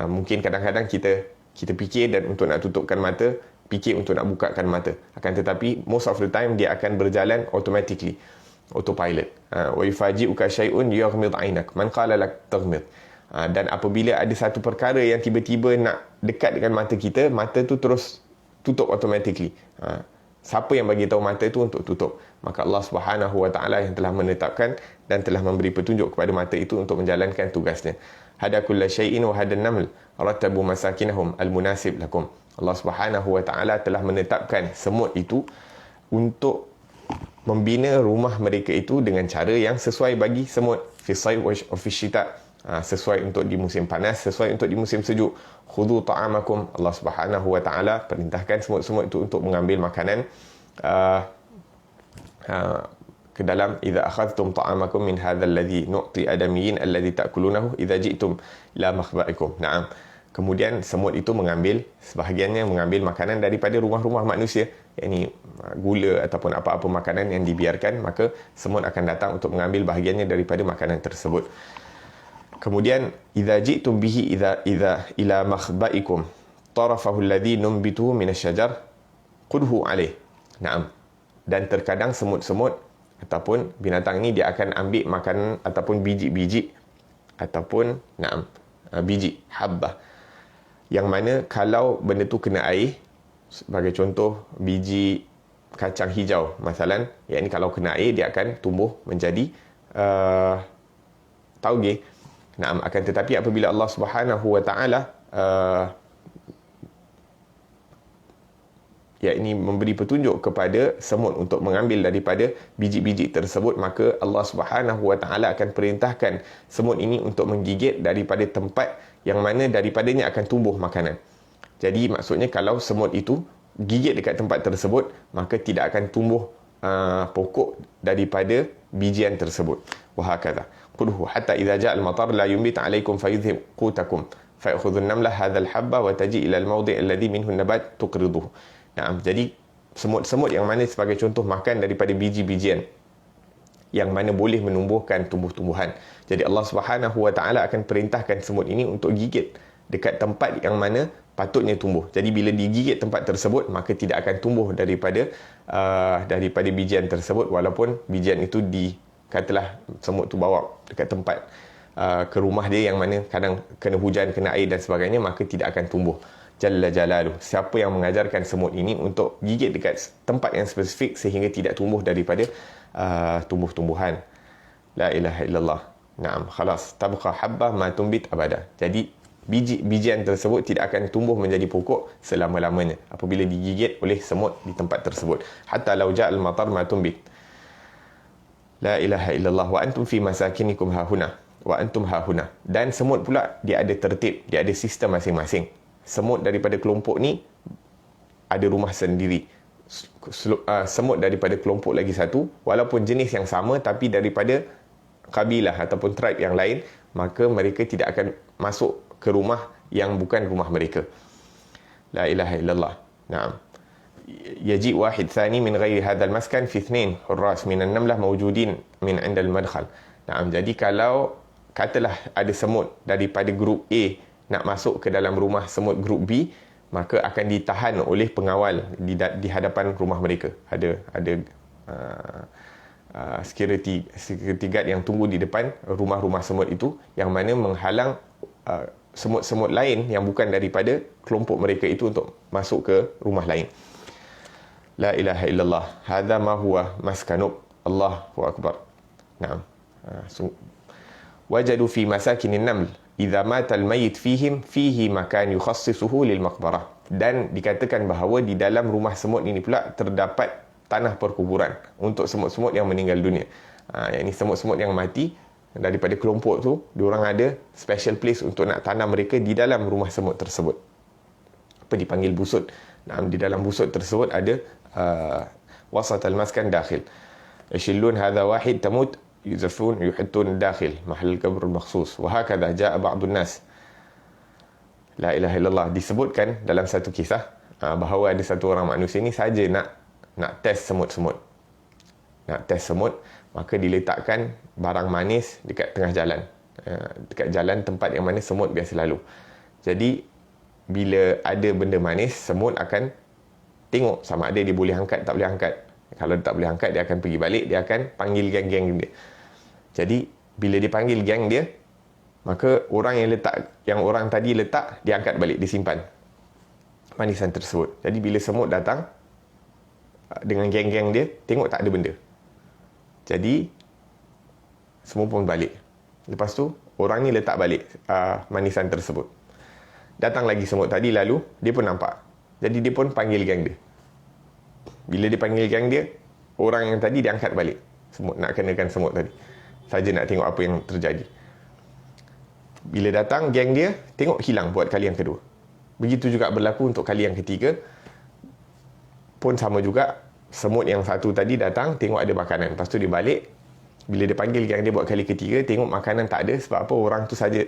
Mungkin kadang-kadang kita fikir dan untuk nak tutupkan mata, fikir untuk nak bukakan mata. Akan tetapi most of the time dia akan berjalan automatically, autopilot. Wa yufaji'uka syai'un yughmid 'ainak man qala lak taghmid. Dan apabila ada satu perkara yang tiba-tiba nak dekat dengan mata kita, mata tu terus tutup automatically. Siapa yang bagi tahu mata itu untuk tutup? Maka Allah Subhanahu wa taala yang telah menetapkan dan telah memberi petunjuk kepada mata itu untuk menjalankan tugasnya. Hada kulla syai'in wa hadan naml rattabu masakinahum almunasib lakum. Allah Subhanahu wa taala telah menetapkan semut itu untuk membina rumah mereka itu dengan cara yang sesuai bagi semut. Fi sayf wa fi syita, sesuai untuk di musim panas, sesuai untuk di musim sejuk. Khudhu ta'amakum, Allah Subhanahu wa taala perintahkan semut-semut itu untuk mengambil makanan ke dalam. Idza akhadhtum ta'amakum min hadzal ladzi nu'ti adamiyyin alladzi ta'kulunahu idza ji'tum ila makhba'ikum. Naam. Kemudian semut itu mengambil, sebahagiannya mengambil makanan daripada rumah-rumah manusia, yakni gula ataupun apa-apa makanan yang dibiarkan, maka semut akan datang untuk mengambil bahagiannya daripada makanan tersebut. Kemudian idza ji'tum bihi idza ila makhba'ikum tarafahu alladhi numbituhu min asy-syajar qudhu alaih. Naam. Dan terkadang semut-semut ataupun binatang ini dia akan ambil makanan ataupun biji-biji ataupun biji habbah, yang mana kalau benda tu kena air, sebagai contoh biji kacang hijau masalan, yakni kalau kena air dia akan tumbuh menjadi tauge. Akan tetapi apabila Allah Subhanahu wa taala yakni memberi petunjuk kepada semut untuk mengambil daripada biji-biji tersebut, maka Allah Subhanahu wa taala akan perintahkan semut ini untuk menggigit daripada tempat yang mana daripadanya akan tumbuh makanan. Jadi maksudnya kalau semut itu gigit dekat tempat tersebut, maka tidak akan tumbuh pokok daripada bijian tersebut. Wa hakadha qulhu hatta idza ja'a al-matar la yumbit 'alaykum fayudhhib qutakum faya'khudhu an-namla hadha al-habba wa taji ila al-mawdi' alladhi minhu an-nabat tuqriduhu. Jadi semut-semut yang mana sebagai contoh makan daripada biji-bijian yang mana boleh menumbuhkan tumbuh-tumbuhan. Jadi Allah Subhanahu wa taala akan perintahkan semut ini untuk gigit dekat tempat yang mana patutnya tumbuh. Jadi bila digigit tempat tersebut, maka tidak akan tumbuh daripada bijian tersebut, walaupun bijian itu katalah semut tu bawa dekat tempat ke rumah dia yang mana kadang kena hujan, kena air dan sebagainya, maka tidak akan tumbuh. Jalla jalaluh. Siapa yang mengajarkan semut ini untuk gigit dekat tempat yang spesifik sehingga tidak tumbuh daripada tumbuh-tumbuhan. La ilaha illallah. Naam, khalas. Tabqa habbah ma tumbit abada. Jadi bijian tersebut tidak akan tumbuh menjadi pokok selama-lamanya apabila digigit oleh semut di tempat tersebut. Hatta law ja'al matar ma tumbit. La ilaha illallah wa antum fi masakinikum hahuna wa antum hahuna. Dan semut pula dia ada tertib, dia ada sistem masing-masing. Semut daripada kelompok ni ada rumah sendiri. Semut daripada kelompok lagi satu, walaupun jenis yang sama tapi daripada kabilah ataupun tribe yang lain, maka mereka tidak akan masuk ke rumah yang bukan rumah mereka. La ilaha illallah. Naam. Yaji wahid thani min ghairi hadzal maskan fi ithnain hurras min an-namlah mawjudin min 'inda al-madkhal. Naam, jadi kalau katalah ada semut daripada grup A nak masuk ke dalam rumah semut grup B, maka akan ditahan oleh pengawal di hadapan rumah mereka. Ada security guard yang tunggu di depan rumah-rumah semut itu, yang mana menghalang semut-semut lain yang bukan daripada kelompok mereka itu untuk masuk ke rumah lain. La ilaha illallah. Hadza ma huwa maskanub. Allahu akbar. Naam. Wajadu fi masakinin naml idza mata al-mayyit fihi makan yukhassisuhu lil maqbarah. Dan dikatakan bahawa di dalam rumah semut ini pula terdapat tanah perkuburan untuk semut-semut yang meninggal dunia. Yang ini semut-semut yang mati daripada kelompok tu, diorang ada special place untuk nak tanam mereka di dalam rumah semut tersebut. Apa dipanggil busut. Di dalam busut tersebut ada wasat al-maskan dakhil. Yashillun hadha wahid tamut yuzafun yuhittun dakhil mahal qabr makhsus. Wa hakadha jaa ba'dun nas. La ilaha illallah. Disebutkan dalam satu kisah bahawa ada satu orang manusia ni saja nak test semut-semut. Nak test semut, maka diletakkan barang manis dekat tengah jalan. Dekat jalan tempat yang mana semut biasa lalu. Jadi, bila ada benda manis, semut akan tengok sama ada dia boleh angkat, tak boleh angkat. Kalau dia tak boleh angkat, dia akan pergi balik, dia akan panggil geng-geng dia. Jadi, bila dia panggil geng dia, maka orang yang orang tadi letak, dia angkat balik, disimpan manisan tersebut. Jadi, bila semut datang, dengan geng-geng dia, tengok tak ada benda. Jadi, semua pun balik. Lepas tu, orang ni letak balik manisan tersebut. Datang lagi semut tadi lalu, dia pun nampak. Jadi, dia pun panggil geng dia. Bila dia panggil geng dia, orang yang tadi dia angkat balik. Semut, nak kenakan semut tadi. Saja nak tengok apa yang terjadi. Bila datang, geng dia, tengok hilang buat kali yang kedua. Begitu juga berlaku untuk kali yang ketiga. Pun sama juga, semut yang satu tadi datang, tengok ada makanan. Lepas tu dia balik. Bila dia panggil geng dia buat kali ketiga, tengok makanan tak ada. Sebab apa? Orang tu saja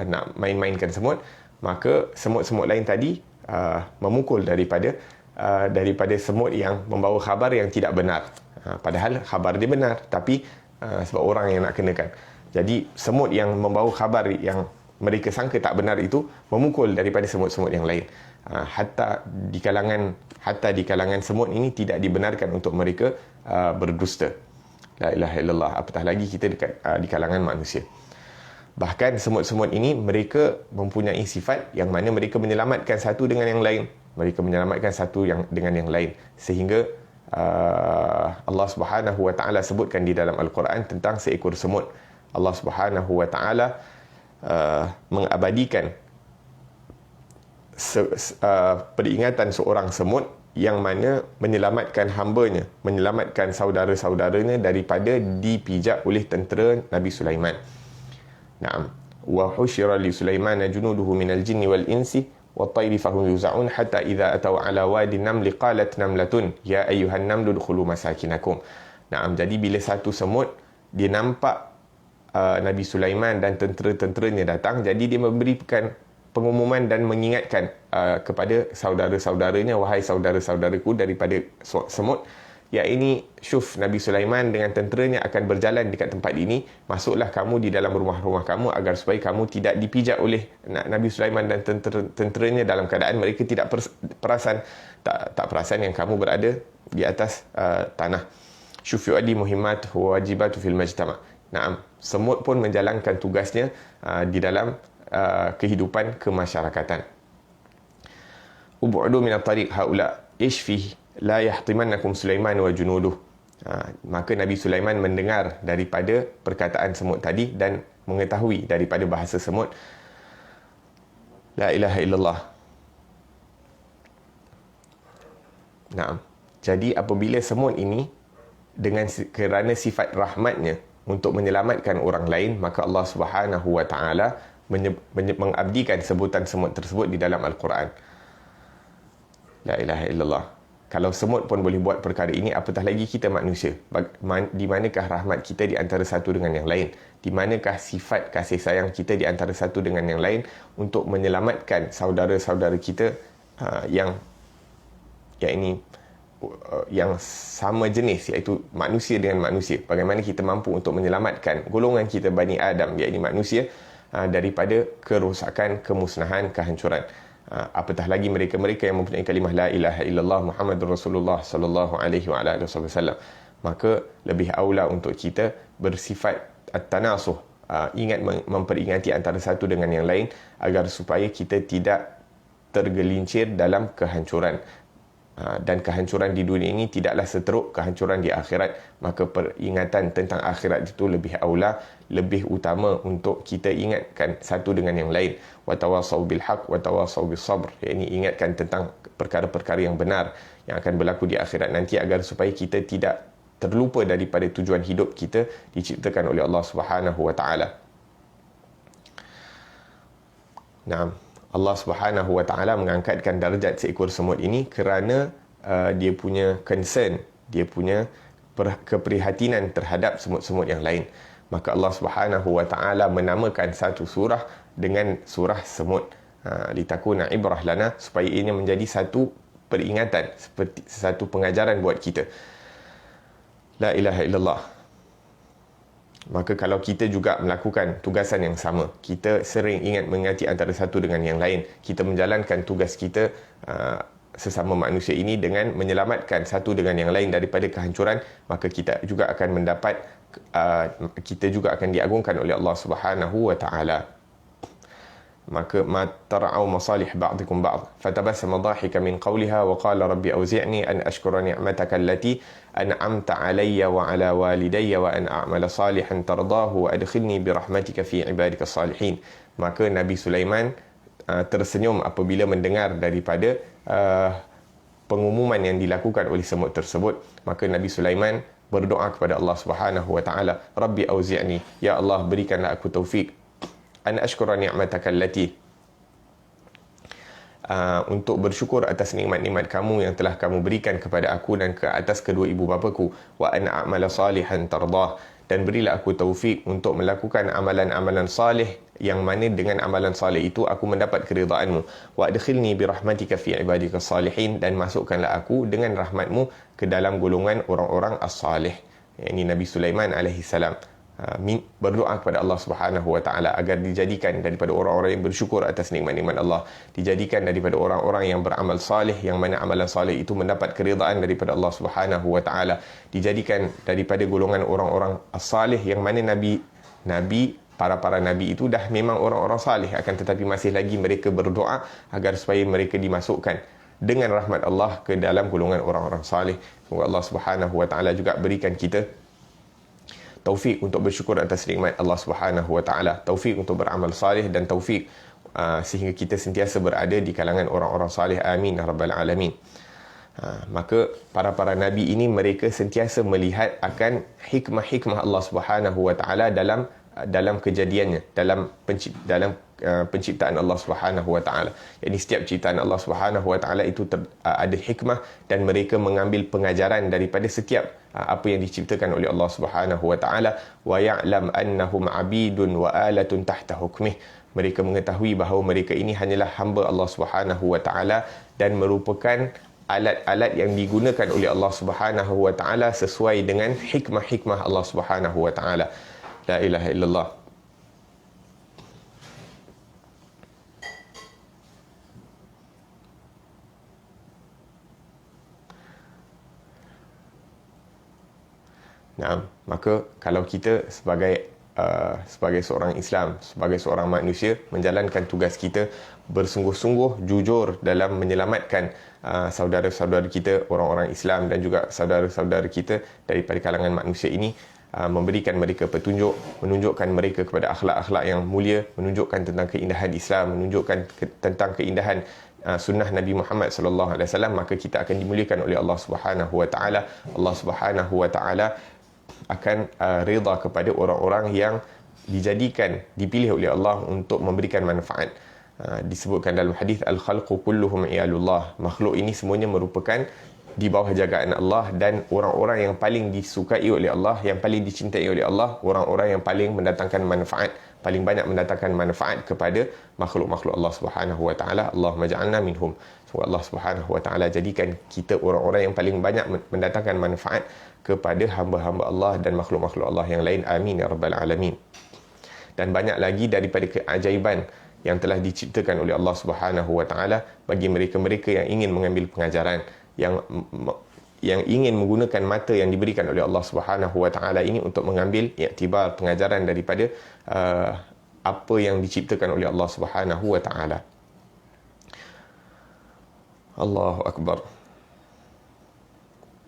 nak main-mainkan semut. Maka semut-semut lain tadi memukul daripada semut yang membawa khabar yang tidak benar. Padahal khabar dia benar, tapi sebab orang yang nak kenakan. Jadi semut yang membawa khabar yang mereka sangka tak benar itu memukul daripada semut-semut yang lain. Hatta di kalangan semut ini tidak dibenarkan untuk mereka berdusta. La ilaha illallah. Apatah lagi kita di kalangan manusia. Bahkan semut-semut ini mereka mempunyai sifat yang mana mereka menyelamatkan satu dengan yang lain. Mereka menyelamatkan satu dengan yang lain. Sehingga Allah Subhanahu wa taala sebutkan di dalam Al-Quran tentang seekor semut. Allah Subhanahu wa taala mengabadikan peringatan seorang semut yang mana menyelamatkan hambanya, menyelamatkan saudara-saudaranya daripada dipijak oleh tentera Nabi Sulaiman. Naam. Wa husyira li Sulaiman junuduhu minal jinni wal insi wat tayri fahum yuz'un hatta idza ataw ala wadi namli qalat namlatun ya ayyuhan namlu udkhulu masakinakum. Naam, jadi bila satu semut dia nampak Nabi Sulaiman dan tentera-tenteranya datang, jadi dia memberikan pengumuman dan mengingatkan kepada saudara-saudaranya, wahai saudara-saudaraku daripada semut ya ini syuf, Nabi Sulaiman dengan tenteranya akan berjalan dekat tempat ini, masuklah kamu di dalam rumah-rumah kamu agar supaya kamu tidak dipijak oleh Nabi Sulaiman dan tenteranya dalam keadaan mereka tidak perasan, tak perasan yang kamu berada di atas tanah. Syuf yu'addi muhimmat wa wajibatu fil majtama'. Naam, semut pun menjalankan tugasnya di dalam kehidupan kemasyarakatan. Ubu'du min at-tariq haula ishfi la yahtimannakum Sulaiman wa junuduh. Maka Nabi Sulaiman mendengar daripada perkataan semut tadi dan mengetahui daripada bahasa semut la ilaha illallah. Naam. Jadi apabila semut ini dengan kerana sifat rahmatnya untuk menyelamatkan orang lain, maka Allah Subhanahu wa taala mengabdikan sebutan semut tersebut di dalam Al-Quran. La ilaha illallah. Kalau semut pun boleh buat perkara ini, apatah lagi kita manusia. Di manakah rahmat kita di antara satu dengan yang lain? Di manakah sifat kasih sayang kita di antara satu dengan yang lain untuk menyelamatkan saudara-saudara kita yang sama jenis, iaitu manusia dengan manusia. Bagaimana kita mampu untuk menyelamatkan golongan kita Bani Adam, iaitu manusia, daripada kerosakan, kemusnahan, kehancuran. Apatah lagi mereka-mereka yang mempunyai kalimah la ilaha illallah Muhammadur Rasulullah sallallahu alaihi wa alihi wasallam. Maka lebih aula untuk kita bersifat at-tanasuh, ingat memperingati antara satu dengan yang lain agar supaya kita tidak tergelincir dalam kehancuran. Dan kehancuran di dunia ini tidaklah seteruk kehancuran di akhirat. Maka peringatan tentang akhirat itu lebih aula, lebih utama untuk kita ingatkan satu dengan yang lain. Wa tawassaw bil haqq wa tawassaw bis sabr. Ini ingatkan tentang perkara-perkara yang benar yang akan berlaku di akhirat nanti agar supaya kita tidak terlupa daripada tujuan hidup kita diciptakan oleh Allah Subhanahu wa taala. Naam. Allah Subhanahu wa taala mengangkatkan darjat seekor semut ini kerana dia punya concern, dia punya keprihatinan terhadap semut-semut yang lain. Maka Allah Subhanahu wa taala menamakan satu surah dengan surah semut, litakuna ibrah lana, supaya ini menjadi satu peringatan, seperti satu pengajaran buat kita. La ilaha illallah. Maka kalau kita juga melakukan tugasan yang sama, kita sering ingat mengingati antara satu dengan yang lain, kita menjalankan tugas kita sesama manusia ini dengan menyelamatkan satu dengan yang lain daripada kehancuran, maka kita juga akan mendapat, kita juga akan diagungkan oleh Allah Subhanahu wa taala. Maka ma tara'u masalih ba'dikum ba'd fatabassama dhahikan min qawliha wa qala rabbi awzi'ni an ashkura ni'mataka allati an'amta 'alayya wa 'ala walidayya wa an a'mala salihan tardahu wa adkhilni bi rahmatika fi 'ibadika salihin. Maka Nabi Sulaiman tersenyum apabila mendengar daripada pengumuman yang dilakukan oleh semut tersebut. Maka Nabi Sulaiman berdoa kepada Allah Subhanahu wa taala, rabbi awzi'ni, ya Allah berikanlah aku taufik an ashkura ni'mataka allati, untuk bersyukur atas nikmat-nikmat kamu yang telah kamu berikan kepada aku dan ke atas kedua ibu bapaku, wa an a'mala salihan tardah, dan berilah aku taufik untuk melakukan amalan-amalan salih yang mana dengan amalan salih itu aku mendapat keridhaanmu, wa adkhilni bi rahmatika fi ibadika salihin, dan masukkanlah aku dengan rahmatmu ke dalam golongan orang-orang as-salih. Ini Nabi Sulaiman alaihi salam berdoa kepada Allah Subhanahu wa taala agar dijadikan daripada orang-orang yang bersyukur atas nikmat-nikmat Allah, dijadikan daripada orang-orang yang beramal salih, yang mana amalan salih itu mendapat keridaan daripada Allah Subhanahu wa taala, dijadikan daripada golongan orang-orang as-salih yang mana para nabi itu dah memang orang-orang salih, akan tetapi masih lagi mereka berdoa agar supaya mereka dimasukkan dengan rahmat Allah ke dalam golongan orang-orang salih. Semoga Allah Subhanahu wa taala juga berikan kita taufik untuk bersyukur atas nikmat Allah Subhanahu wa taala, taufik untuk beramal salih, dan taufik sehingga kita sentiasa berada di kalangan orang-orang salih. Amin ya rabbal alamin. Maka para nabi ini mereka sentiasa melihat akan hikmah-hikmah Allah Subhanahu wa taala dalam kejadiannya, dalam penciptaan Allah Subhanahu wa taala. Jadi setiap ciptaan Allah Subhanahu wa taala itu ada hikmah, dan mereka mengambil pengajaran daripada setiap apa yang diciptakan oleh Allah Subhanahu wa taala. Wa ya'lam annahum 'abidun wa alatun tahta hukmih. Mereka mengetahui bahawa mereka ini hanyalah hamba Allah Subhanahu wa taala dan merupakan alat-alat yang digunakan oleh Allah Subhanahu wa taala sesuai dengan hikmah-hikmah Allah Subhanahu wa taala. La ilaha illallah. Nah, maka kalau kita sebagai seorang Islam, sebagai seorang manusia, menjalankan tugas kita bersungguh-sungguh, jujur dalam menyelamatkan saudara-saudara kita, orang-orang Islam dan juga saudara-saudara kita daripada kalangan manusia ini, memberikan mereka petunjuk, menunjukkan mereka kepada akhlak-akhlak yang mulia, menunjukkan tentang keindahan Islam, menunjukkan tentang keindahan sunnah Nabi Muhammad sallallahu alaihi wasallam, maka kita akan dimuliakan oleh Allah Subhanahu wa taala. Allah Subhanahu wa taala akan reda kepada orang-orang yang dipilih oleh Allah untuk memberikan manfaat. Disebutkan dalam hadis, al-khalqu kulluhum iyalullah, makhluk ini semuanya merupakan di bawah jagaan Allah, dan orang-orang yang paling disukai oleh Allah, yang paling dicintai oleh Allah, orang-orang yang paling mendatangkan manfaat, paling banyak mendatangkan manfaat kepada makhluk-makhluk Allah Subhanahu wa taala. Allahumma ja'alna minhum. Semoga Allah Subhanahu wa taala jadikan kita orang-orang yang paling banyak mendatangkan manfaat kepada hamba-hamba Allah dan makhluk-makhluk Allah yang lain. Amin ya rabbal alamin. Dan banyak lagi daripada keajaiban yang telah diciptakan oleh Allah Subhanahu wa taala bagi mereka-mereka yang ingin mengambil pengajaran, yang ingin menggunakan mata yang diberikan oleh Allah Subhanahu wa taala ini untuk mengambil iktibar pengajaran daripada apa yang diciptakan oleh Allah Subhanahu wa taala. Allahu akbar.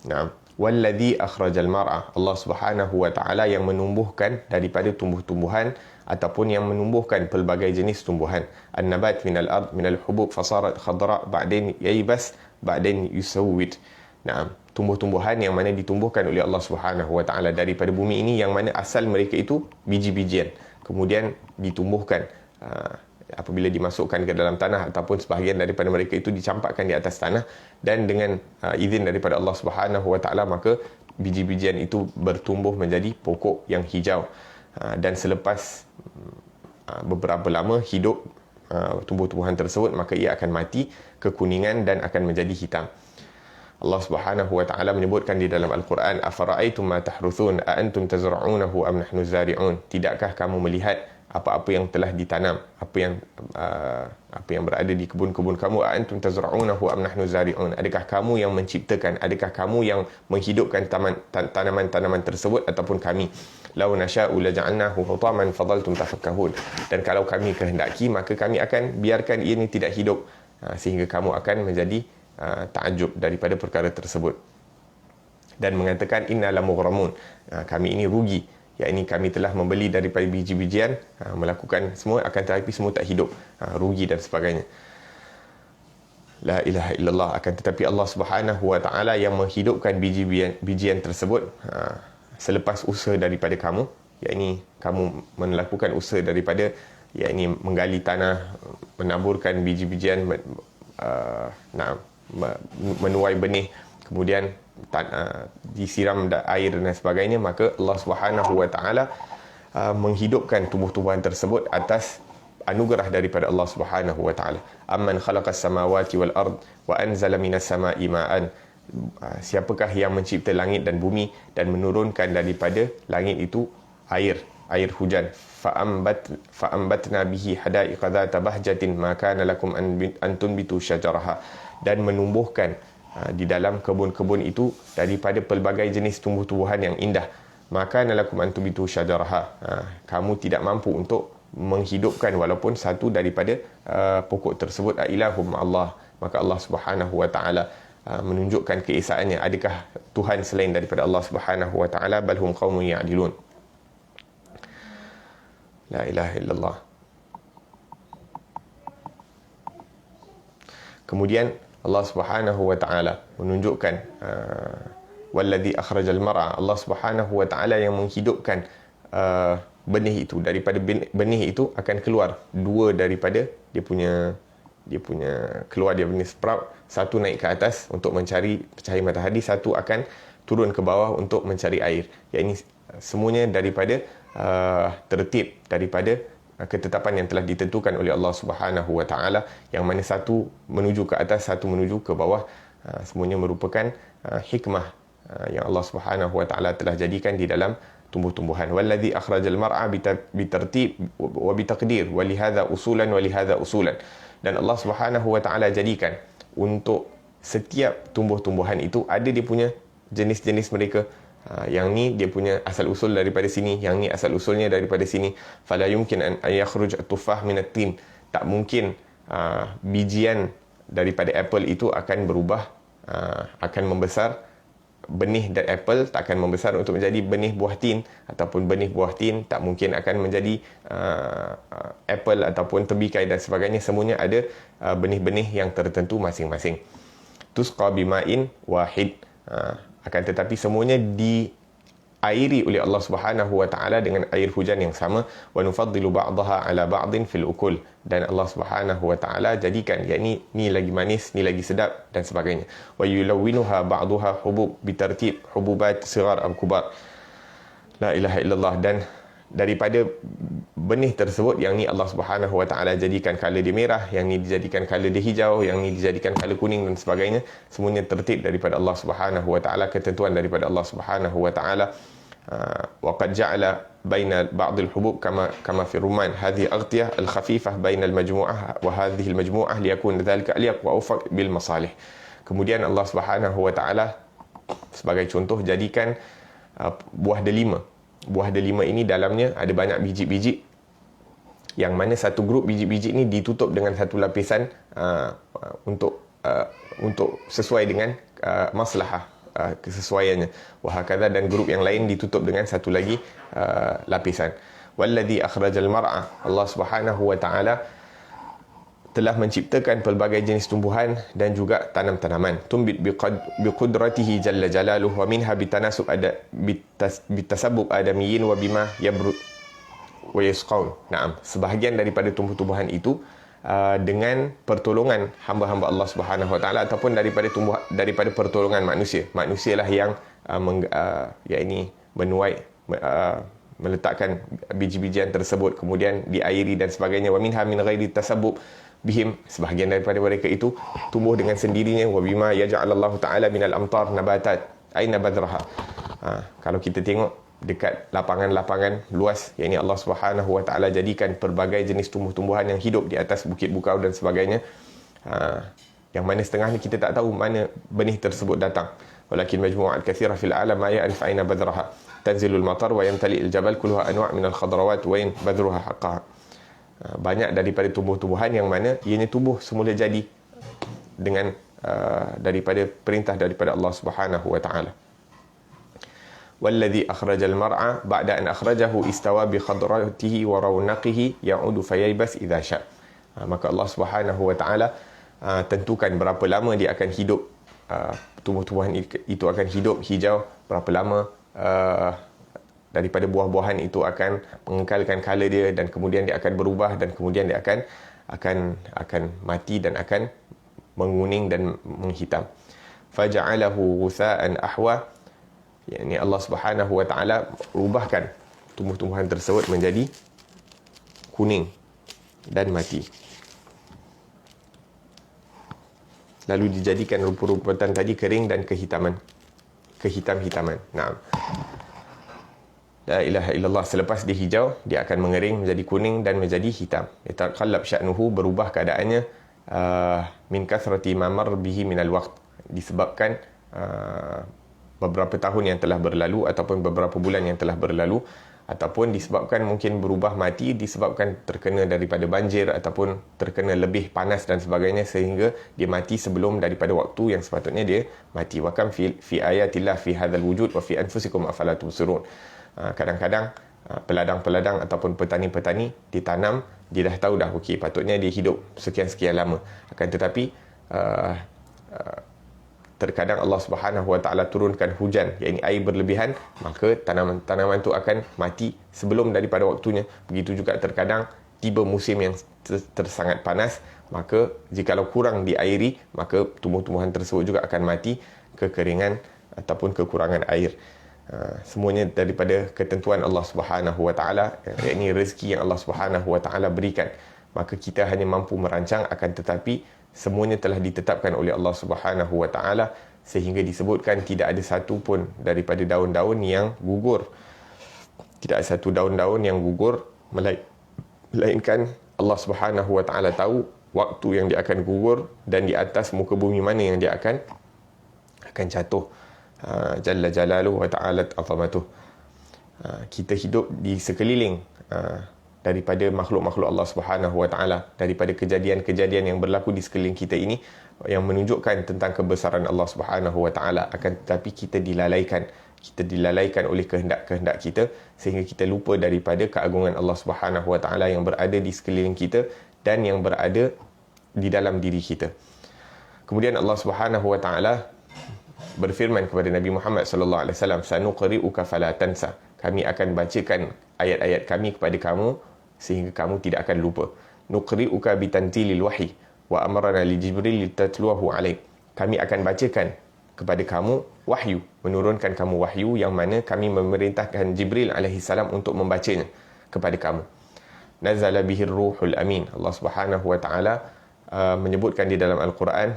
Naam. Walladhi akhrajal mar'a, Allah Subhanahu wa taala yang menumbuhkan daripada tumbuh-tumbuhan ataupun yang menumbuhkan pelbagai jenis tumbuhan. An-nabat minal ard minal hubub fasarat khadra ba'dain yaybas ba'dain yusawwid. Naam, tumbuh-tumbuhan yang mana ditumbuhkan oleh Allah Subhanahu wa taala daripada bumi ini, yang mana asal mereka itu biji-bijian, kemudian ditumbuhkan apabila dimasukkan ke dalam tanah, ataupun sebahagian daripada mereka itu dicampakkan di atas tanah, dan dengan izin daripada Allah Subhanahu wa taala maka biji-bijian itu bertumbuh menjadi pokok yang hijau, dan selepas beberapa lama hidup tumbuh-tumbuhan tersebut, maka ia akan mati, kekuningan, dan akan menjadi hitam. Allah Subhanahu wa taala menyebutkan di dalam Al-Quran, afara'aitum ma tahruthun a antum tazra'unahu am nahnu zari'un, tidakkah kamu melihat apa-apa yang telah ditanam, apa yang berada di kebun-kebun kamu, a antum tazra'unahu am nahnu zari'un, adakah kamu yang menciptakan, adakah kamu yang menghidupkan tanaman-tanaman tersebut ataupun kami? Lau nasha'u laja'alnahu hutaman fadaltum tafakkahun, dan kalau kami kehendaki maka kami akan biarkan ia ini tidak hidup, sehingga kamu akan menjadi ta'ajub daripada perkara tersebut, dan mengatakan inna lamughramun, kami ini rugi, yakni kami telah membeli daripada biji-bijian, melakukan semua, akan tetapi semua tak hidup, rugi dan sebagainya. La ilaha illallah. Akan tetapi Allah Subhanahu wa taala yang menghidupkan biji-bijian tersebut selepas usaha daripada kamu, yakni kamu melakukan usaha daripada, yakni menggali tanah, menaburkan biji-bijian, menuai benih, kemudian disiram air dan sebagainya, maka Allah Subhanahu wa taala menghidupkan tumbuh-tumbuhan tersebut atas anugerah daripada Allah Subhanahu wa taala. Amman khalaqas samawati wal ard wa anzala minas sama'i ma'an, siapakah yang mencipta langit dan bumi dan menurunkan daripada langit itu air hujan. Fa'ambatna bihi hada'iqa dhata bahjatin ma kana lakum an tunbitu syajaraha, dan menumbuhkan di dalam kebun-kebun itu daripada pelbagai jenis tumbuh-tumbuhan yang indah. Maka nalakum antubitu syajaraha, kamu tidak mampu untuk menghidupkan walaupun satu daripada pokok tersebut. Ilahum Allah, maka Allah Subhanahu wa taala menunjukkan keesaannya, adakah Tuhan selain daripada Allah Subhanahu wa taala? Balhum qaumun ya'dilun. La ilaha illallah. Kemudian Allah Subhanahu wa taala menunjukkan walladhi akhrajal mar'a, Allah Subhanahu wa taala yang menghidupkan benih itu, daripada benih itu akan keluar dua daripada dia punya keluar dia punya sprout, satu naik ke atas untuk mencari cahaya matahari, satu akan turun ke bawah untuk mencari air. Yang ini semuanya daripada tertib daripada ketetapan yang telah ditentukan oleh Allah Subhanahu wa taala, yang mana satu menuju ke atas, satu menuju ke bawah, Semuanya merupakan hikmah yang Allah Subhanahu wa taala telah jadikan di dalam tumbuh-tumbuhan. Wallazi akhrajal mar'a bitartib wa bitaqdir wa lihadza usulan wa lihadza usulan. Dan Allah Subhanahu wa taala jadikan untuk setiap tumbuh-tumbuhan itu ada dia punya jenis-jenis mereka. Yang ni dia punya asal usul daripada sini, yang ni asal usulnya daripada sini. Fala yumkin an yakhruj at-tuffah min at-tin. Tak mungkin bijian daripada apple itu akan berubah, akan membesar. Benih dari apple tak akan membesar untuk menjadi benih buah tin, ataupun benih buah tin tak mungkin akan menjadi apple ataupun tebikai dan sebagainya. Semuanya ada benih-benih yang tertentu masing-masing. Tusqa bima'in wahid. Akan tetapi semuanya diairi oleh Allah Subhanahu wa taala dengan air hujan yang sama. Wa nufaddilu ba'daha 'ala ba'din fil ukul. Dan Allah Subhanahu wa taala jadikan yakni ni lagi manis, ni lagi sedap dan sebagainya. Wa yulawwinuha ba'daha hubub bitartib hububat sighar aw kubar. La ilaha illallah. Dan daripada benih tersebut, yang ni Allah Subhanahu wa taala jadikan color dia merah, yang ni dijadikan color dia hijau, yang ni dijadikan color kuning dan sebagainya. Semuanya tertib daripada Allah Subhanahu wa taala, ketentuan daripada Allah Subhanahu wa taala. Wa qad ja'ala baina ba'd al-hubub kama fi rumman hadhihi aghtiyah al-khafifah baina al-majmu'ah wa hadhihi al-majmu'ah liyakun dhalika alyaq wa awfaq bil masalih. Kemudian Allah Subhanahu wa taala sebagai contoh jadikan buah delima. Buah delima ini dalamnya ada banyak biji-biji, yang mana satu grup biji-biji ini ditutup dengan satu lapisan untuk sesuai dengan maslahah, kesesuaiannya. Wahakadha, dan grup yang lain ditutup dengan satu lagi lapisan. Walladhi akhrajal mar'a. Allah Subhanahu wa taala telah menciptakan pelbagai jenis tumbuhan dan juga tanam-tanaman. Tumbit biqudratihi jalla jalaluh wa minha bitanasub bitasabbub adamiyyin wa bima yabrud wa yasqaun. Naam, sebahagian daripada tumbuh-tumbuhan itu dengan pertolongan hamba-hamba Allah Subhanahu wa taala ataupun daripada pertolongan manusia. Manusialah yang menuai, meletakkan biji-bijian tersebut, kemudian diairi dan sebagainya. Wa minha min ghairi tasabbub bihim, sebahagian daripada mereka itu tumbuh dengan sendirinya. Wa bima yaj'alallahu ta'ala minal amtar nabatat aina badraha. Kalau kita tengok dekat lapangan-lapangan luas, yakni Allah Subhanahu wa taala jadikan pelbagai jenis tumbuh-tumbuhan yang hidup di atas bukit bukau dan sebagainya, yang mana setengah ni kita tak tahu mana benih tersebut datang. Walakin majmu'at katsira fil alam ma ya'rif aina badraha tanzilul matar wa yamtali al jabal kulluha anwa' min al khadrawat wa in badruha haqqaha. Banyak daripada tumbuh-tumbuhan yang mana ianya tumbuh semula jadi dengan daripada perintah daripada Allah Subhanahu wa taala. Walladhi akhrajal mar'a ba'da an akhrajahu istawa bi khadratihi wa rawnaqihi ya'udu fayaybas idza sya'. Maka Allah Subhanahu wa taala tentukan berapa lama dia akan hidup, tumbuh-tumbuhan itu akan hidup hijau, berapa lama daripada buah-buahan itu akan mengekalkan color dia, dan kemudian dia akan berubah, dan kemudian dia akan mati dan akan menguning dan menghitam. Faja'alahu ghutha'an ahwa, yakni Allah Subhanahu wa taala ubahkan tumbuh-tumbuhan tersebut menjadi kuning dan mati. Lalu dijadikan rumput-rumputan tadi kering dan kehitam-hitaman. Naam. La ilaha illallah. Selepas dia hijau, dia akan mengering menjadi kuning dan menjadi hitam. Yataqallab sya'nuhu, berubah keadaannya min kathrati ma mar bihi min al-waqt, disebabkan beberapa tahun yang telah berlalu ataupun beberapa bulan yang telah berlalu, ataupun disebabkan mungkin berubah mati disebabkan terkena daripada banjir ataupun terkena lebih panas dan sebagainya, sehingga dia mati sebelum daripada waktu yang sepatutnya dia mati. Wa kam fi ayatillah fi hadzal wujud wa fi anfusikum afala tubsirun. Kadang-kadang peladang-peladang ataupun petani-petani ditanam, dia dah tahu dah okey patutnya dia hidup sekian-sekian lama, akan tetapi terkadang Allah Subhanahu wa taala turunkan hujan, yakni air berlebihan, maka tanaman-tanaman tu akan mati sebelum daripada waktunya. Begitu juga terkadang tiba musim yang sangat panas, maka jikalau kurang diairi, maka tumbuh-tumbuhan tersebut juga akan mati kekeringan ataupun kekurangan air. Semuanya daripada ketentuan Allah Subhanahu wa taala, yakni rezeki yang Allah Subhanahu wa taala berikan. Maka kita hanya mampu merancang, akan tetapi semuanya telah ditetapkan oleh Allah Subhanahu Wa Taala, sehingga disebutkan tidak ada satu pun daripada daun-daun yang gugur. Tidak ada satu daun-daun yang gugur, melainkan Allah Subhanahu Wa Taala tahu waktu yang dia akan gugur dan di atas muka bumi mana yang dia akan jatuh. Jalla jalaluhu wa ta'alat azamatuh. Kita hidup di sekeliling daripada makhluk-makhluk Allah Subhanahu Wa Taala, daripada kejadian-kejadian yang berlaku di sekeliling kita ini yang menunjukkan tentang kebesaran Allah Subhanahu Wa Taala. Akan tetapi kita dilalaikan oleh kehendak-kehendak kita, sehingga kita lupa daripada keagungan Allah Subhanahu Wa Taala yang berada di sekeliling kita dan yang berada di dalam diri kita. Kemudian Allah Subhanahu Wa Taala berfirman kepada Nabi Muhammad sallallahu alaihi wasallam, sanuqri'uka fala tansa. Kami akan bacakan ayat-ayat kami kepada kamu sehingga kamu tidak akan lupa. Nuqri'uka bitanzilil wahyi wa amarna li Jibril litatluwahu alaik. Kami akan bacakan kepada kamu wahyu, menurunkan kamu wahyu yang mana kami memerintahkan Jibril alaihi salam untuk membacanya kepada kamu. Nazala bihir ruhul amin. Allah Subhanahu Wa Taala menyebutkan di dalam Al-Quran,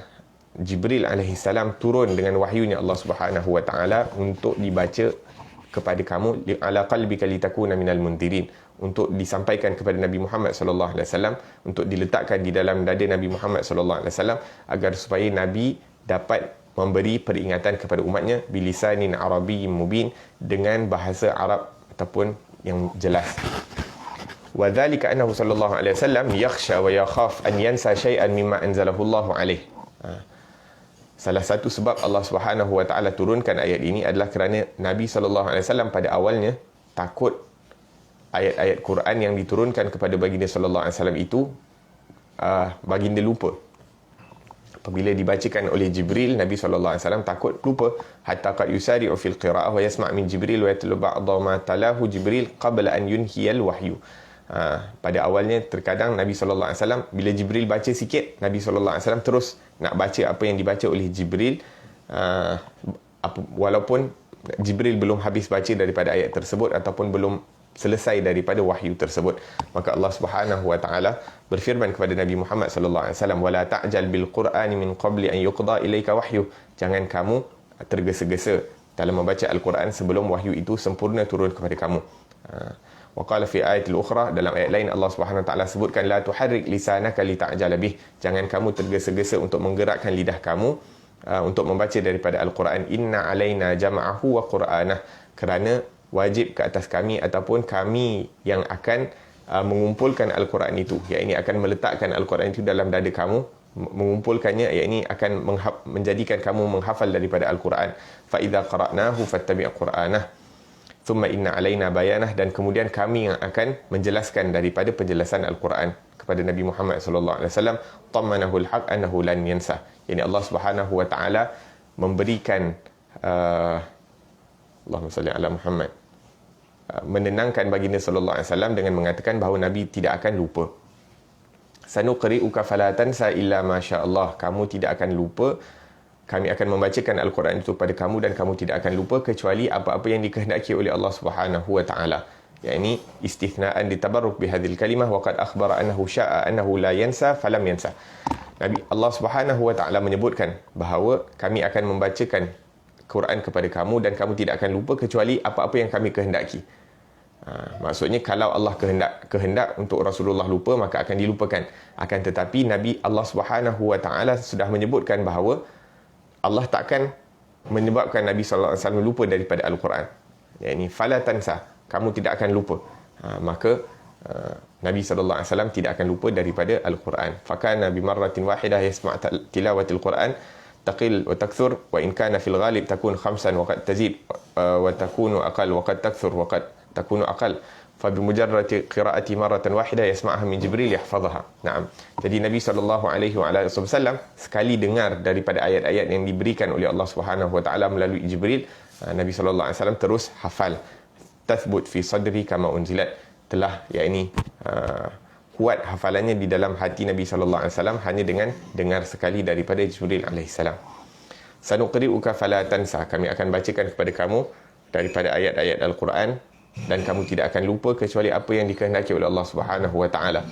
Jibril alaihi salam turun dengan wahyunya Allah Subhanahu Wa Taala untuk dibaca kepada kamu, ala qalbika litakuna minal mundirin, untuk disampaikan kepada Nabi Muhammad sallallahu alaihi wasallam, untuk diletakkan di dalam dada Nabi Muhammad sallallahu alaihi wasallam, agar supaya Nabi dapat memberi peringatan kepada umatnya bilisanin arabiyyin mubin, dengan bahasa Arab ataupun yang jelas. Wa dzalika annahu sallallahu alaihi wasallam yakhsha wa yakhaf an yansa shay'an mimma anzalahu Allah alaihi. Salah satu sebab Allah Subhanahu Wa Taala turunkan ayat ini adalah kerana Nabi sallallahu alaihi wasallam pada awalnya takut ayat-ayat Quran yang diturunkan kepada baginda sallallahu alaihi wasallam itu baginda lupa. Apabila dibacakan oleh Jibril, Nabi sallallahu alaihi wasallam takut lupa, hatta qad yusari'u fil qira'ah wa yasma' min Jibril wa yatlu ba'dha ma talahu Jibril qabla an yunhiyal wahyu. Pada awalnya terkadang Nabi sallallahu alaihi wasallam bila Jibril baca sikit, Nabi sallallahu alaihi wasallam terus nak baca apa yang dibaca oleh Jibril, walaupun Jibril belum habis baca daripada ayat tersebut ataupun belum selesai daripada wahyu tersebut. Maka Allah Subhanahu Wa Taala berfirman kepada Nabi Muhammad sallallahu alaihi wasallam, wala ta'jal bil qur'ani min qabli an yuqda ilaika wahyu. Jangan kamu tergesa-gesa dalam membaca Al-Quran sebelum wahyu itu sempurna turun kepada kamu. Wa qala fi ayatil ukhra, dalam ayat lain Allah Subhanahu Wa Taala sebutkan, la tuharrik lisanaka lita'jala bih. Jangan kamu tergesa-gesa untuk menggerakkan lidah kamu untuk membaca daripada Al-Quran. Inna alaina jama'ahu wa qur'anah. Kerana wajib ke atas kami ataupun kami yang akan mengumpulkan Al-Quran itu, yakni akan meletakkan Al-Quran itu dalam dada kamu, mengumpulkannya, yakni akan menjadikan kamu menghafal daripada Al-Quran. Fa idza qara'nahu fattabi' qur'anah thumma inna alaina bayanah. Dan kemudian kami yang akan menjelaskan daripada penjelasan Al-Quran kepada Nabi Muhammad sallallahu alaihi wasallam. Tammanahul haq annahu lan yansa. Yani Allah Subhanahu Wa Taala memberikan Allahumma salli ala Muhammad, menenangkan baginda sallallahu alaihi wasallam dengan mengatakan bahawa Nabi tidak akan lupa. Sanuqri'uka fala tansa illa ma syaa Allah. Kamu tidak akan lupa. Kami akan membacakan Al-Quran itu pada kamu dan kamu tidak akan lupa kecuali apa-apa yang dikehendaki oleh Allah Subhanahu Wa Taala. Yani istithna'an ditabarruk bihadhil kalimah wa qad akhbara annahu syaa annahu la yansa falam yansa. Nabi Allah Subhanahu Wa Taala menyebutkan bahawa kami akan membacakan Quran kepada kamu dan kamu tidak akan lupa kecuali apa-apa yang kami kehendaki. Maksudnya kalau Allah kehendak untuk Rasulullah lupa, maka akan dilupakan. Akan tetapi Nabi Allah Subhanahu Wa Taala sudah menyebutkan bahawa Allah takkan menyebabkan Nabi sallallahu alaihi wasallam lupa daripada Al-Quran. Yani fala tansa, kamu tidak akan lupa. Maka Nabi sallallahu alaihi wasallam tidak akan lupa daripada Al-Quran. Fakana bi marratin wahidah yasma' tilawatil Quran taqil wa takthur wa in kana fil ghalib takun khamsan wa qad tazid wa takunu aqal wa qad takthur wa qad takunu aqal. Fa bi mujarrati qira'ati marratan wahidah yasma'ha min Jibril yahfazha. Naam. Jadi Nabi sallallahu alaihi wasallam sekali dengar daripada ayat-ayat yang diberikan oleh Allah Subhanahu Wa Taala melalui Jibril, Nabi sallallahu alaihi wasallam terus hafal. Tathbut fi sadri kama unzilat. Telah yakni kuat hafalannya di dalam hati Nabi sallallahu alaihi wasallam hanya dengan dengar sekali daripada Jibril alaihi salam. Sanuqri'uka fala tansa. Kami akan bacakan kepada kamu daripada ayat-ayat Al-Quran dan kamu tidak akan lupa kecuali apa yang dikehendaki oleh Allah Subhanahu Wa Taala.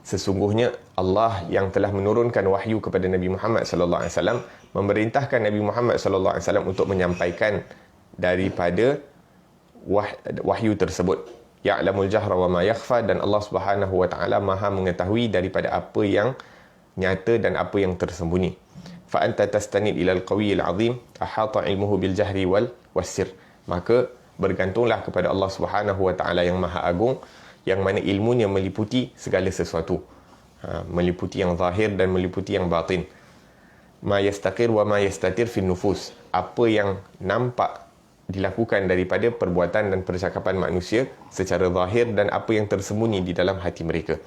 Sesungguhnya Allah yang telah menurunkan wahyu kepada Nabi Muhammad sallallahu alaihi wasallam memerintahkan Nabi Muhammad sallallahu alaihi wasallam untuk menyampaikan daripada wahyu tersebut. Ya'lamul jahra wa ma yakhfa, dan Allah Subhanahu wa taala Maha mengetahui daripada apa yang nyata dan apa yang tersembunyi. Fa anta tastanid ila al-qawiyil azim ahata ilmuhu bil jahri wal wasir. Maka bergantunglah kepada Allah Subhanahu wa taala yang Maha Agung, yang mana ilmunya meliputi segala sesuatu, meliputi yang zahir dan meliputi yang batin. Ma yastaqir wa ma yastatir fi nufus. Apa yang nampak dilakukan daripada perbuatan dan percakapan manusia secara zahir, dan apa yang tersembunyi di dalam hati mereka.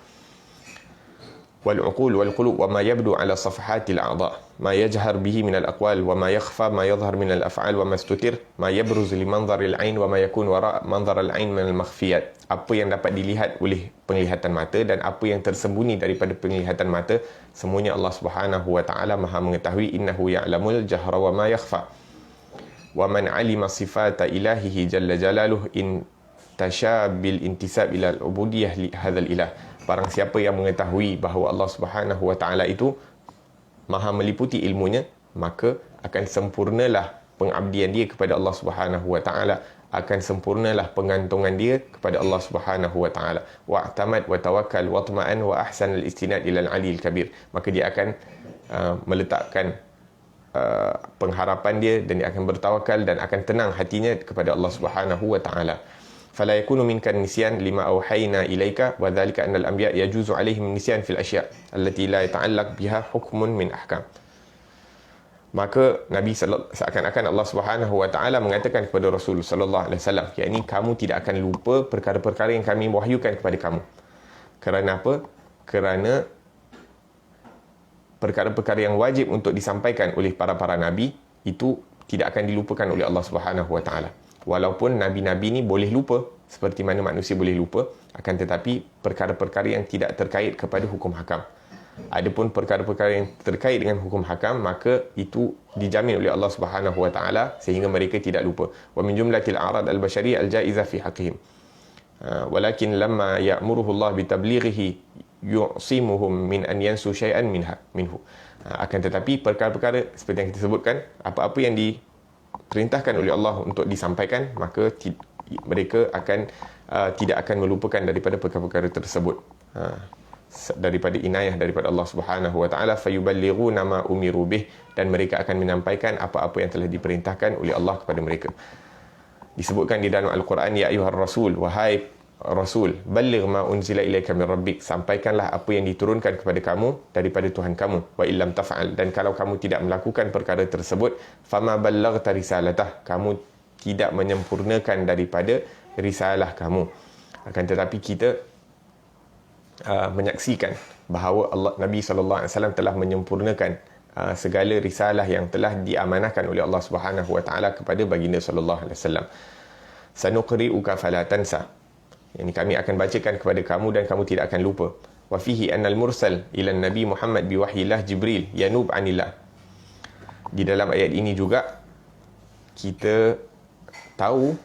Wal uqul wal qulub wa ma yabdu ala safahatil a'dha ma yajhar bihi min al aqwal wa ma yakhfa ma yadhhar min al af'al wa ma istutir ma yabruz li manzar al ain wa ma yakun wara manzar al ain min al makhfiyat. Apa yang dapat dilihat oleh penglihatan mata dan apa yang tersembunyi daripada penglihatan mata, semuanya Allah Subhanahu wa taala Maha mengetahui. Innahu ya'lamul jahra wa ma yakhfa. Wa man 'alima sifata ilahihi jalla jalaluhu in tashabil intisab ila al ubudiyyah li hadzal ilah. Barang siapa yang mengetahui bahawa Allah Subhanahu wa taala itu Maha meliputi ilmunya, maka akan sempurnalah pengabdian dia kepada Allah Subhanahu wa taala, akan sempurnalah pengantungan dia kepada Allah Subhanahu wa taala. Wa'tamad wa tawakkal wa tma'an wa ahsan al-istinad ila al-'ali al-kabir. Maka dia akan meletakkan pengharapan dia, dan dia akan bertawakal dan akan tenang hatinya kepada Allah Subhanahu wa taala. Fala yakunu minka nisyan lima awhayna ilaika wa dhalika anna al-anbiya yajuzu 'alaihim nisyan fil asya' allati la yata'allaq biha hukmun min ahkam. Maka Nabi seakan-akan Allah Subhanahu wa taala mengatakan kepada Rasul sallallahu alaihi wasallam, yakni kamu tidak akan lupa perkara-perkara yang kami wahyukan kepada kamu. Kerana apa? Kerana perkara-perkara yang wajib untuk disampaikan oleh para nabi itu tidak akan dilupakan oleh Allah Subhanahu wa taala. Walaupun nabi-nabi ni boleh lupa seperti mana manusia boleh lupa, akan tetapi perkara-perkara yang tidak terkait kepada hukum hakam. Adapun perkara-perkara yang terkait dengan hukum hakam, maka itu dijamin oleh Allah Subhanahu wa taala sehingga mereka tidak lupa. Wa min jumlatil a'rad al-bashariyah al-jaizah fi haqqihim. Walakin lamma ya'muruhu Allah bi tablighihi yu'simuhum min an yansu syai'an minhu. Akan tetapi perkara-perkara seperti yang kita sebutkan, apa-apa yang diperintahkan oleh Allah untuk disampaikan, maka mereka akan tidak akan melupakan daripada perkara-perkara tersebut. Daripada inayah daripada Allah Subhanahu wa taala, fayuballighuna ma umiru bih, dan mereka akan menyampaikan apa-apa yang telah diperintahkan oleh Allah kepada mereka. Disebutkan di dalam Al-Quran, ya ayyuhar rasul, wahai rasul, balligh ma unzila ilaika min rabbik, sampaikanlah apa yang diturunkan kepada kamu daripada Tuhan kamu. Wa illam taf'al, dan kalau kamu tidak melakukan perkara tersebut, fama ballaghta risalatah, kamu tidak menyempurnakan daripada risalah kamu. Akan tetapi kita menyaksikan bahawa Nabi SAW telah menyempurnakan segala risalah yang telah diamanahkan oleh Allah Subhanahu wa taala kepada baginda sallallahu alaihi wasallam. Sanuqri'uka fala tansa, yani kami akan bacakan kepada kamu dan kamu tidak akan lupa. Wa fihi annal mursal ila nabi Muhammad bi wahyillah Jibril yanub anillah. Di dalam ayat ini juga kita tahu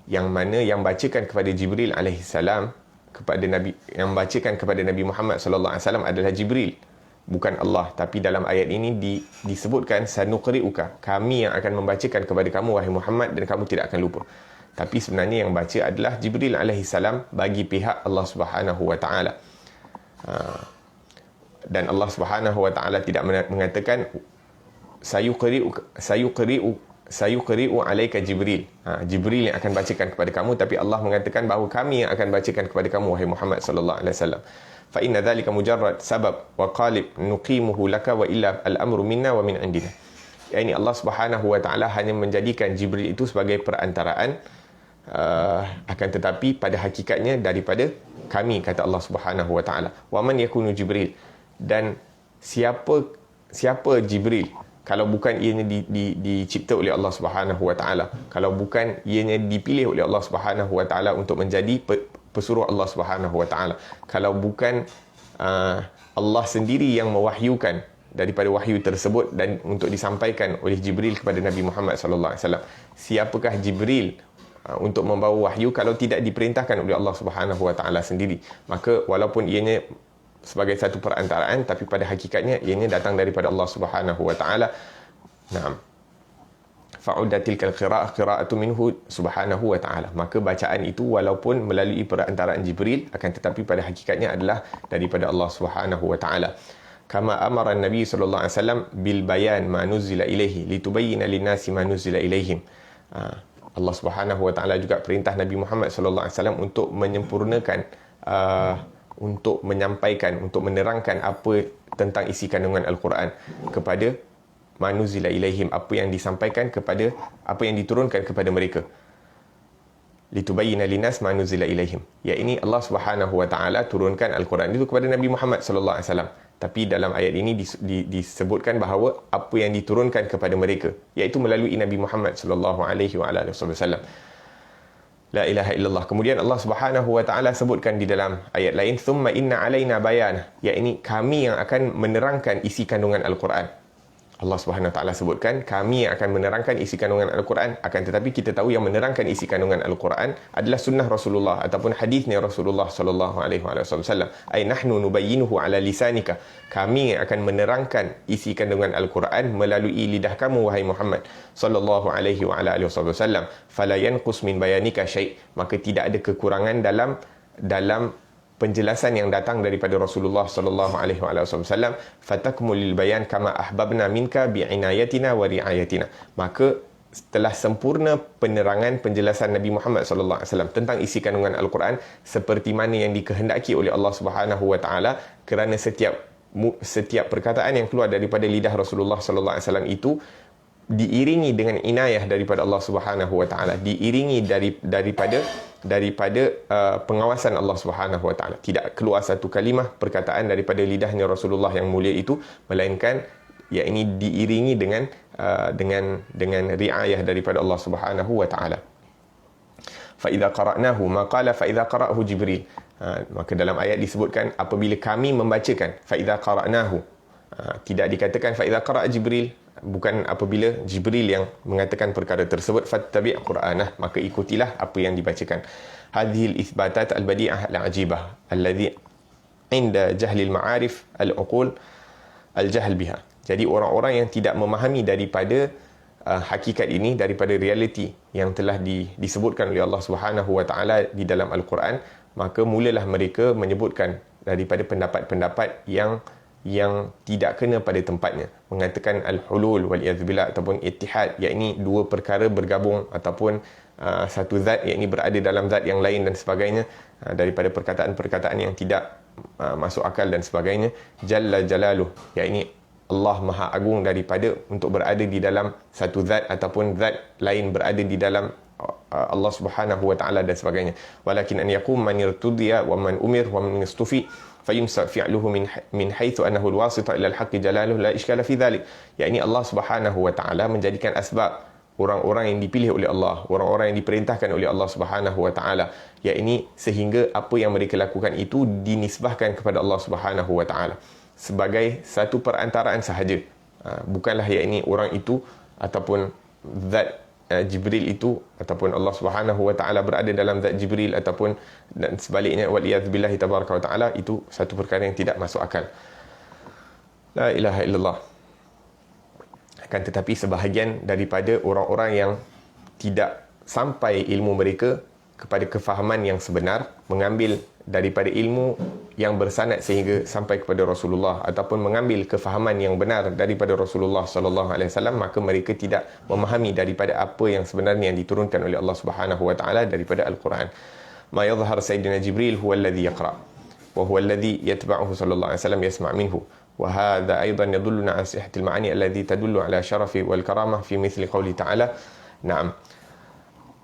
yang mana yang bacakan kepada Jibril alaihi salam kepada Nabi, yang bacakan kepada Nabi Muhammad sallallahu alaihi wasallam adalah Jibril, bukan Allah. Tapi dalam ayat ini disebutkan sanuqri'uka, kami yang akan membacakan kepada kamu wahai Muhammad dan kamu tidak akan lupa. Tapi sebenarnya yang baca adalah Jibril alaihi salam bagi pihak Allah Subhanahu wa taala. Dan Allah Subhanahu wa taala tidak mengatakan sayuqri'u alaika Jibril. Jibril yang akan bacakan kepada kamu, tapi Allah mengatakan bahawa kami yang akan bacakan kepada kamu wahai Muhammad sallallahu alaihi wasallam. Fa inna dhalika mujarrad sabab wa qalib nuqimuhu laka wa illa al-amru minna wa min indina. Yani Allah Subhanahu wa taala hanya menjadikan Jibril itu sebagai perantaraan, akan tetapi pada hakikatnya daripada kami, kata Allah Subhanahu wa taala. Wa man yakunu Jibril, dan siapa Jibril kalau bukan ianya dicipta oleh Allah Subhanahu wa taala, kalau bukan ianya dipilih oleh Allah Subhanahu wa taala untuk menjadi pesuruh Allah Subhanahu wa taala, kalau bukan Allah sendiri yang mewahyukan daripada wahyu tersebut dan untuk disampaikan oleh Jibril kepada Nabi Muhammad sallallahu alaihi wasallam, siapakah Jibril untuk membawa wahyu kalau tidak diperintahkan oleh Allah Subhanahu wa taala sendiri? Maka walaupun ianya sebagai satu perantaraan, tapi pada hakikatnya ianya datang daripada Allah Subhanahu wa taala. Naam. Fa'udatilkal qira'atu minhu subhanahu wa ta'ala. Maka bacaan itu walaupun melalui perantaraan Jibril, akan tetapi pada hakikatnya adalah daripada Allah Subhanahu wa ta'ala. Kama amara Nabi sallallahu alaihi wasallam bil bayan ma nuzila ilaihi litubayyana lin-nasi ma nuzila ilaihim. Allah Subhanahu wa ta'ala juga perintah Nabi Muhammad sallallahu alaihi wasallam untuk menyempurnakan, untuk menyampaikan, untuk menerangkan apa tentang isi kandungan Al-Quran kepada manuzila ilaihim, apa yang disampaikan kepada, apa yang diturunkan kepada mereka. Litubayyana linas manuzila ilaihim. Ya, ini Allah Subhanahu wa taala turunkan Al-Quran itu kepada Nabi Muhammad sallallahu alaihi wasallam. Tapi dalam ayat ini disebutkan bahawa apa yang diturunkan kepada mereka, iaitu melalui Nabi Muhammad sallallahu alaihi wasallam. La ilaha illallah. Kemudian Allah Subhanahu wa taala sebutkan di dalam ayat lain, thumma inna alaina bayana, iaitu kami yang akan menerangkan isi kandungan Al-Quran. Allah Subhanahu wa taala sebutkan kami akan menerangkan isi kandungan Al-Quran, akan tetapi kita tahu yang menerangkan isi kandungan Al-Quran adalah sunnah Rasulullah ataupun hadisnya Rasulullah sallallahu alaihi wasallam. Ai nahnu nubayyinuhu ala lisanika. Kami akan menerangkan isi kandungan Al-Quran melalui lidah kamu wahai Muhammad sallallahu alaihi wasallam. Fala yanqus min bayanika syai'. Maka tidak ada kekurangan dalam penjelasan yang datang daripada Rasulullah sallallahu alaihi wasallam. Fatakmulil bayan kama ahbabna minka bi'inayatina wa ri'ayatina. Maka telah sempurna penerangan penjelasan Nabi Muhammad sallallahu alaihi wasallam tentang isi kandungan Al-Quran seperti mana yang dikehendaki oleh Allah Subhanahu wa taala, kerana setiap perkataan yang keluar daripada lidah Rasulullah sallallahu alaihi wasallam itu diiringi dengan inayah daripada Allah Subhanahu wa taala, diiringi daripada pengawasan Allah Subhanahu wa taala. Tidak keluar satu kalimah perkataan daripada lidahnya Rasulullah yang mulia itu, melainkan ini diiringi dengan riayah daripada Allah Subhanahu wa taala. Fa idza qara'nahu ma qala fa idza qara'ahu Jibril. Maka dalam ayat disebutkan apabila kami membacakan, fa idza qara'nahu. Tidak dikatakan fa idza qara'a Jibril, bukan apabila Jibril yang mengatakan perkara tersebut. Fattabi' Qur'anah, maka ikutilah apa yang dibacakan. Hadhil itsbatat al-badi'ah al-ajibah alladhi inda jahlil ma'arif al-uqul al-jahl biha. Jadi orang-orang yang tidak memahami daripada hakikat ini, daripada realiti yang telah disebutkan oleh Allah Subhanahu wa taala di dalam Al-Quran, maka mulalah mereka menyebutkan daripada pendapat-pendapat yang tidak kena pada tempatnya, mengatakan al-hulul wal-iyadzubillah ataupun ittihad, iaitu dua perkara bergabung ataupun satu zat iaitu berada dalam zat yang lain dan sebagainya, daripada perkataan-perkataan yang tidak masuk akal dan sebagainya. Jalla jalaluh, iaitu Allah Maha Agung daripada untuk berada di dalam satu zat ataupun zat lain berada di dalam Allah Subhanahu wa taala dan sebagainya. Walakin an yaqum man irtudiya wa man umir wa man istufi fayumsa fi'luhu min haitsu annahu alwasita ila alhaqqi jalaluhu la iskala fi dhalik. Yakni Allah Subhanahu wa taala menjadikan asbab orang-orang yang dipilih oleh Allah, orang-orang yang diperintahkan oleh Allah Subhanahu wa taala, yakni sehingga apa yang mereka lakukan itu dinisbahkan kepada Allah Subhanahu wa taala sebagai satu perantaraan sahaja. Bukanlah yakni orang itu ataupun zat Jibril itu ataupun Allah Subhanahu wa taala berada dalam zat Jibril ataupun dan sebaliknya, wal iyad billahi tabaraka wa taala, itu satu perkara yang tidak masuk akal. La ilaha illallah. Akan tetapi sebahagian daripada orang-orang yang tidak sampai ilmu mereka kepada kefahaman yang sebenar, mengambil daripada ilmu yang bersanad sehingga sampai kepada Rasulullah ataupun mengambil kefahaman yang benar daripada Rasulullah sallallahu alaihi wasallam, maka mereka tidak memahami daripada apa yang sebenarnya yang diturunkan oleh Allah Subhanahu wa taala daripada Al-Quran. Ma yadhhar sayyidina Jibril huwa alladhi yaqra wa huwa alladhi yatba'uhu sallallahu alaihi wasallam yasma' minhu, wa hadha aidan yadulluna ala sihhatil ma'ani alladhi tadullu ala syarafi wal karamah fi mithli qawli ta'ala. Naam.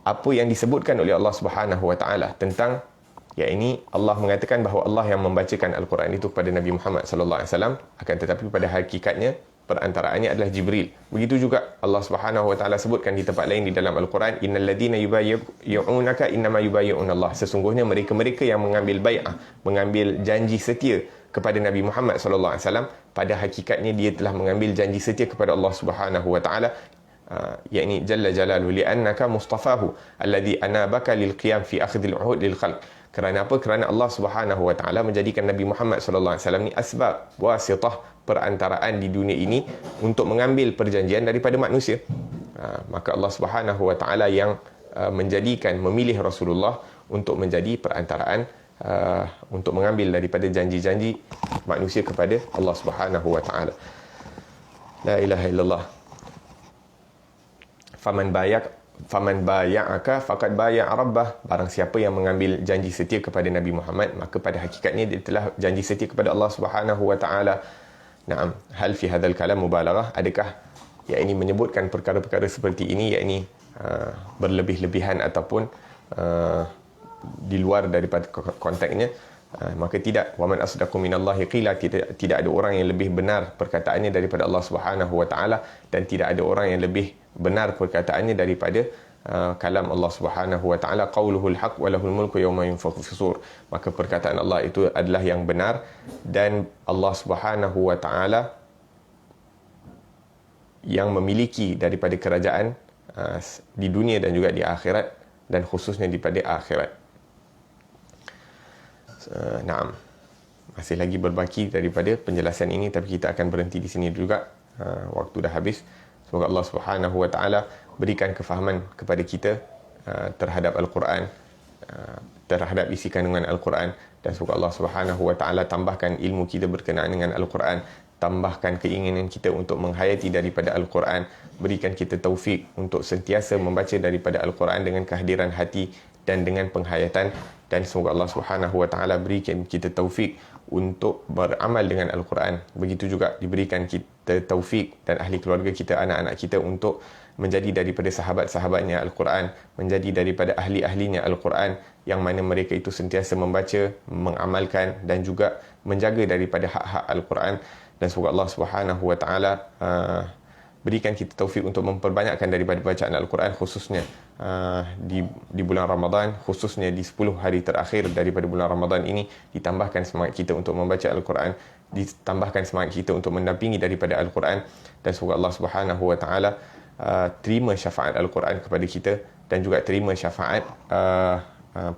Apa yang disebutkan oleh Allah Subhanahu wa taala tentang yakni Allah mengatakan bahawa Allah yang membacakan Al-Quran itu kepada Nabi Muhammad sallallahu alaihi wasallam, akan tetapi pada hakikatnya perantaraannya adalah Jibril. Begitu juga Allah Subhanahu wa taala sebutkan di tempat lain di dalam Al-Quran, innal ladzina yubayyi'unaka innama yubayyi'unallah. Sesungguhnya mereka-mereka yang mengambil bai'ah, mengambil janji setia kepada Nabi Muhammad sallallahu alaihi wasallam, pada hakikatnya dia telah mengambil janji setia kepada Allah Subhanahu wa taala, yakni jalla jalaluhu li'annaka mustafahu alladhi anabaka lil qiyam fi akhdhil uhud lil khalq. Kerana apa? Kerana Allah Subhanahu Wa Taala menjadikan Nabi Muhammad sallallahu alaihi wasallam ni asbab, wasitah, perantaraan di dunia ini untuk mengambil perjanjian daripada manusia. Maka Allah Subhanahu Wa Taala yang memilih Rasulullah untuk menjadi perantaraan untuk mengambil daripada janji-janji manusia kepada Allah Subhanahu Wa Taala. La ilaha illallah. Faman baya'aka faqad baya'a rabbah. Barang siapa yang mengambil janji setia kepada Nabi Muhammad, maka pada hakikatnya dia telah janji setia kepada Allah Subhanahu Wa Taala. Naam, hal fi hadzal kalam mubalaghah? Adakah ini menyebutkan perkara-perkara seperti ini, yakni berlebih-lebihan ataupun di luar daripada konteksnya? Maka tidak. Wa man asdaqu minallahi qila. Tidak ada orang yang lebih benar perkataannya daripada Allah Subhanahu Wa Taala, dan tidak ada orang yang lebih benar perkataannya daripada kalam Allah Subhanahu Wa Taala. Qauluhul haq wa lahul mulku yawma yunfakhu fis-sur. Maka perkataan Allah itu adalah yang benar, dan Allah Subhanahu Wa Taala yang memiliki daripada kerajaan di dunia dan juga di akhirat, dan khususnya daripada akhirat. Naam, masih lagi berbaki daripada penjelasan ini, tapi kita akan berhenti di sini juga. Waktu dah habis. Semoga Allah Subhanahu Wa Taala berikan kefahaman kepada kita terhadap Al-Quran, terhadap isi kandungan Al-Quran, dan semoga Allah Subhanahu Wa Taala tambahkan ilmu kita berkenaan dengan Al-Quran, tambahkan keinginan kita untuk menghayati daripada Al-Quran, berikan kita taufik untuk sentiasa membaca daripada Al-Quran dengan kehadiran hati dan dengan penghayatan, dan semoga Allah Subhanahu Wa Taala berikan kita taufik untuk beramal dengan Al-Quran. Begitu juga diberikan kita taufik dan ahli keluarga kita, anak-anak kita, untuk menjadi daripada sahabat-sahabatnya Al-Quran, menjadi daripada ahli-ahlinya Al-Quran, yang mana mereka itu sentiasa membaca, mengamalkan dan juga menjaga daripada hak-hak Al-Quran. Dan semoga Allah Subhanahu Wa Taala berikan kita taufik untuk memperbanyakkan daripada bacaan Al-Quran, khususnya di bulan Ramadan, khususnya di 10 hari terakhir daripada bulan Ramadan ini. Ditambahkan semangat kita untuk membaca Al-Quran, ditambahkan semangat kita untuk mendampingi daripada Al-Quran, dan semoga Allah Subhanahu Wa Taala terima syafaat Al-Quran kepada kita, dan juga terima syafaat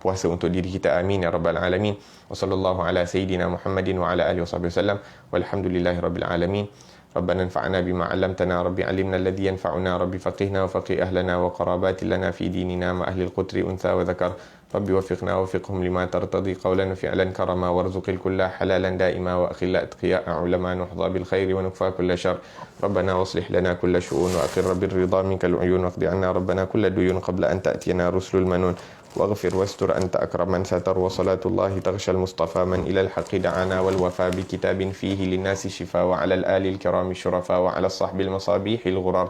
puasa untuk diri kita. Amin ya rabbal alamin. Wa sallallahu ala sayyidina Muhammadin wa ala alihi wasallam. Walhamdulillahi rabbil alamin. ربنا انفعنا بما علمتنا ربي علمنا الذي ينفعنا ربي فقهنا وفقه أهلنا وقرابات لنا في ديننا مع أهل القدر أنثى وذكر ربي وفقنا وفقهم لما ترتضي قولا وفعلا كرما وارزق الكل حلالا دائما وأخل أتقياء علماء نحظى بالخير ونكفى كل شر ربنا واصلح لنا كل شؤون وأقر بالرضا منك العيون واقض عنا ربنا كل ديون قبل أن تأتينا رسل المنون واغفر واستر أنت أكرم من ستر وصلاة الله تغشى المصطفى من إلى الحق دعانا والوفاء بكتاب فيه للناس شفاء وعلى الآل الكرام الشرفاء وعلى الصحب المصابيح الغرار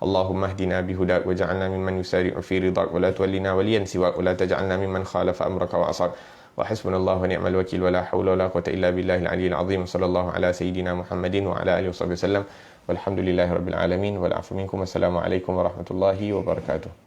اللهم اهدنا بهداك وجعلنا ممن يسارع في رضاك ولا تولنا وليا سواك ولا تجعلنا ممن خالف أمرك وعصاك وحسبنا الله ونعم الوكيل ولا حول ولا قوة إلا بالله العلي العظيم صلى الله على سيدنا محمد وعلى آله وصحبه وسلم والحمد لله رب العالمين والعفو منكم والسلام عليكم ورحمة الله وبركاته.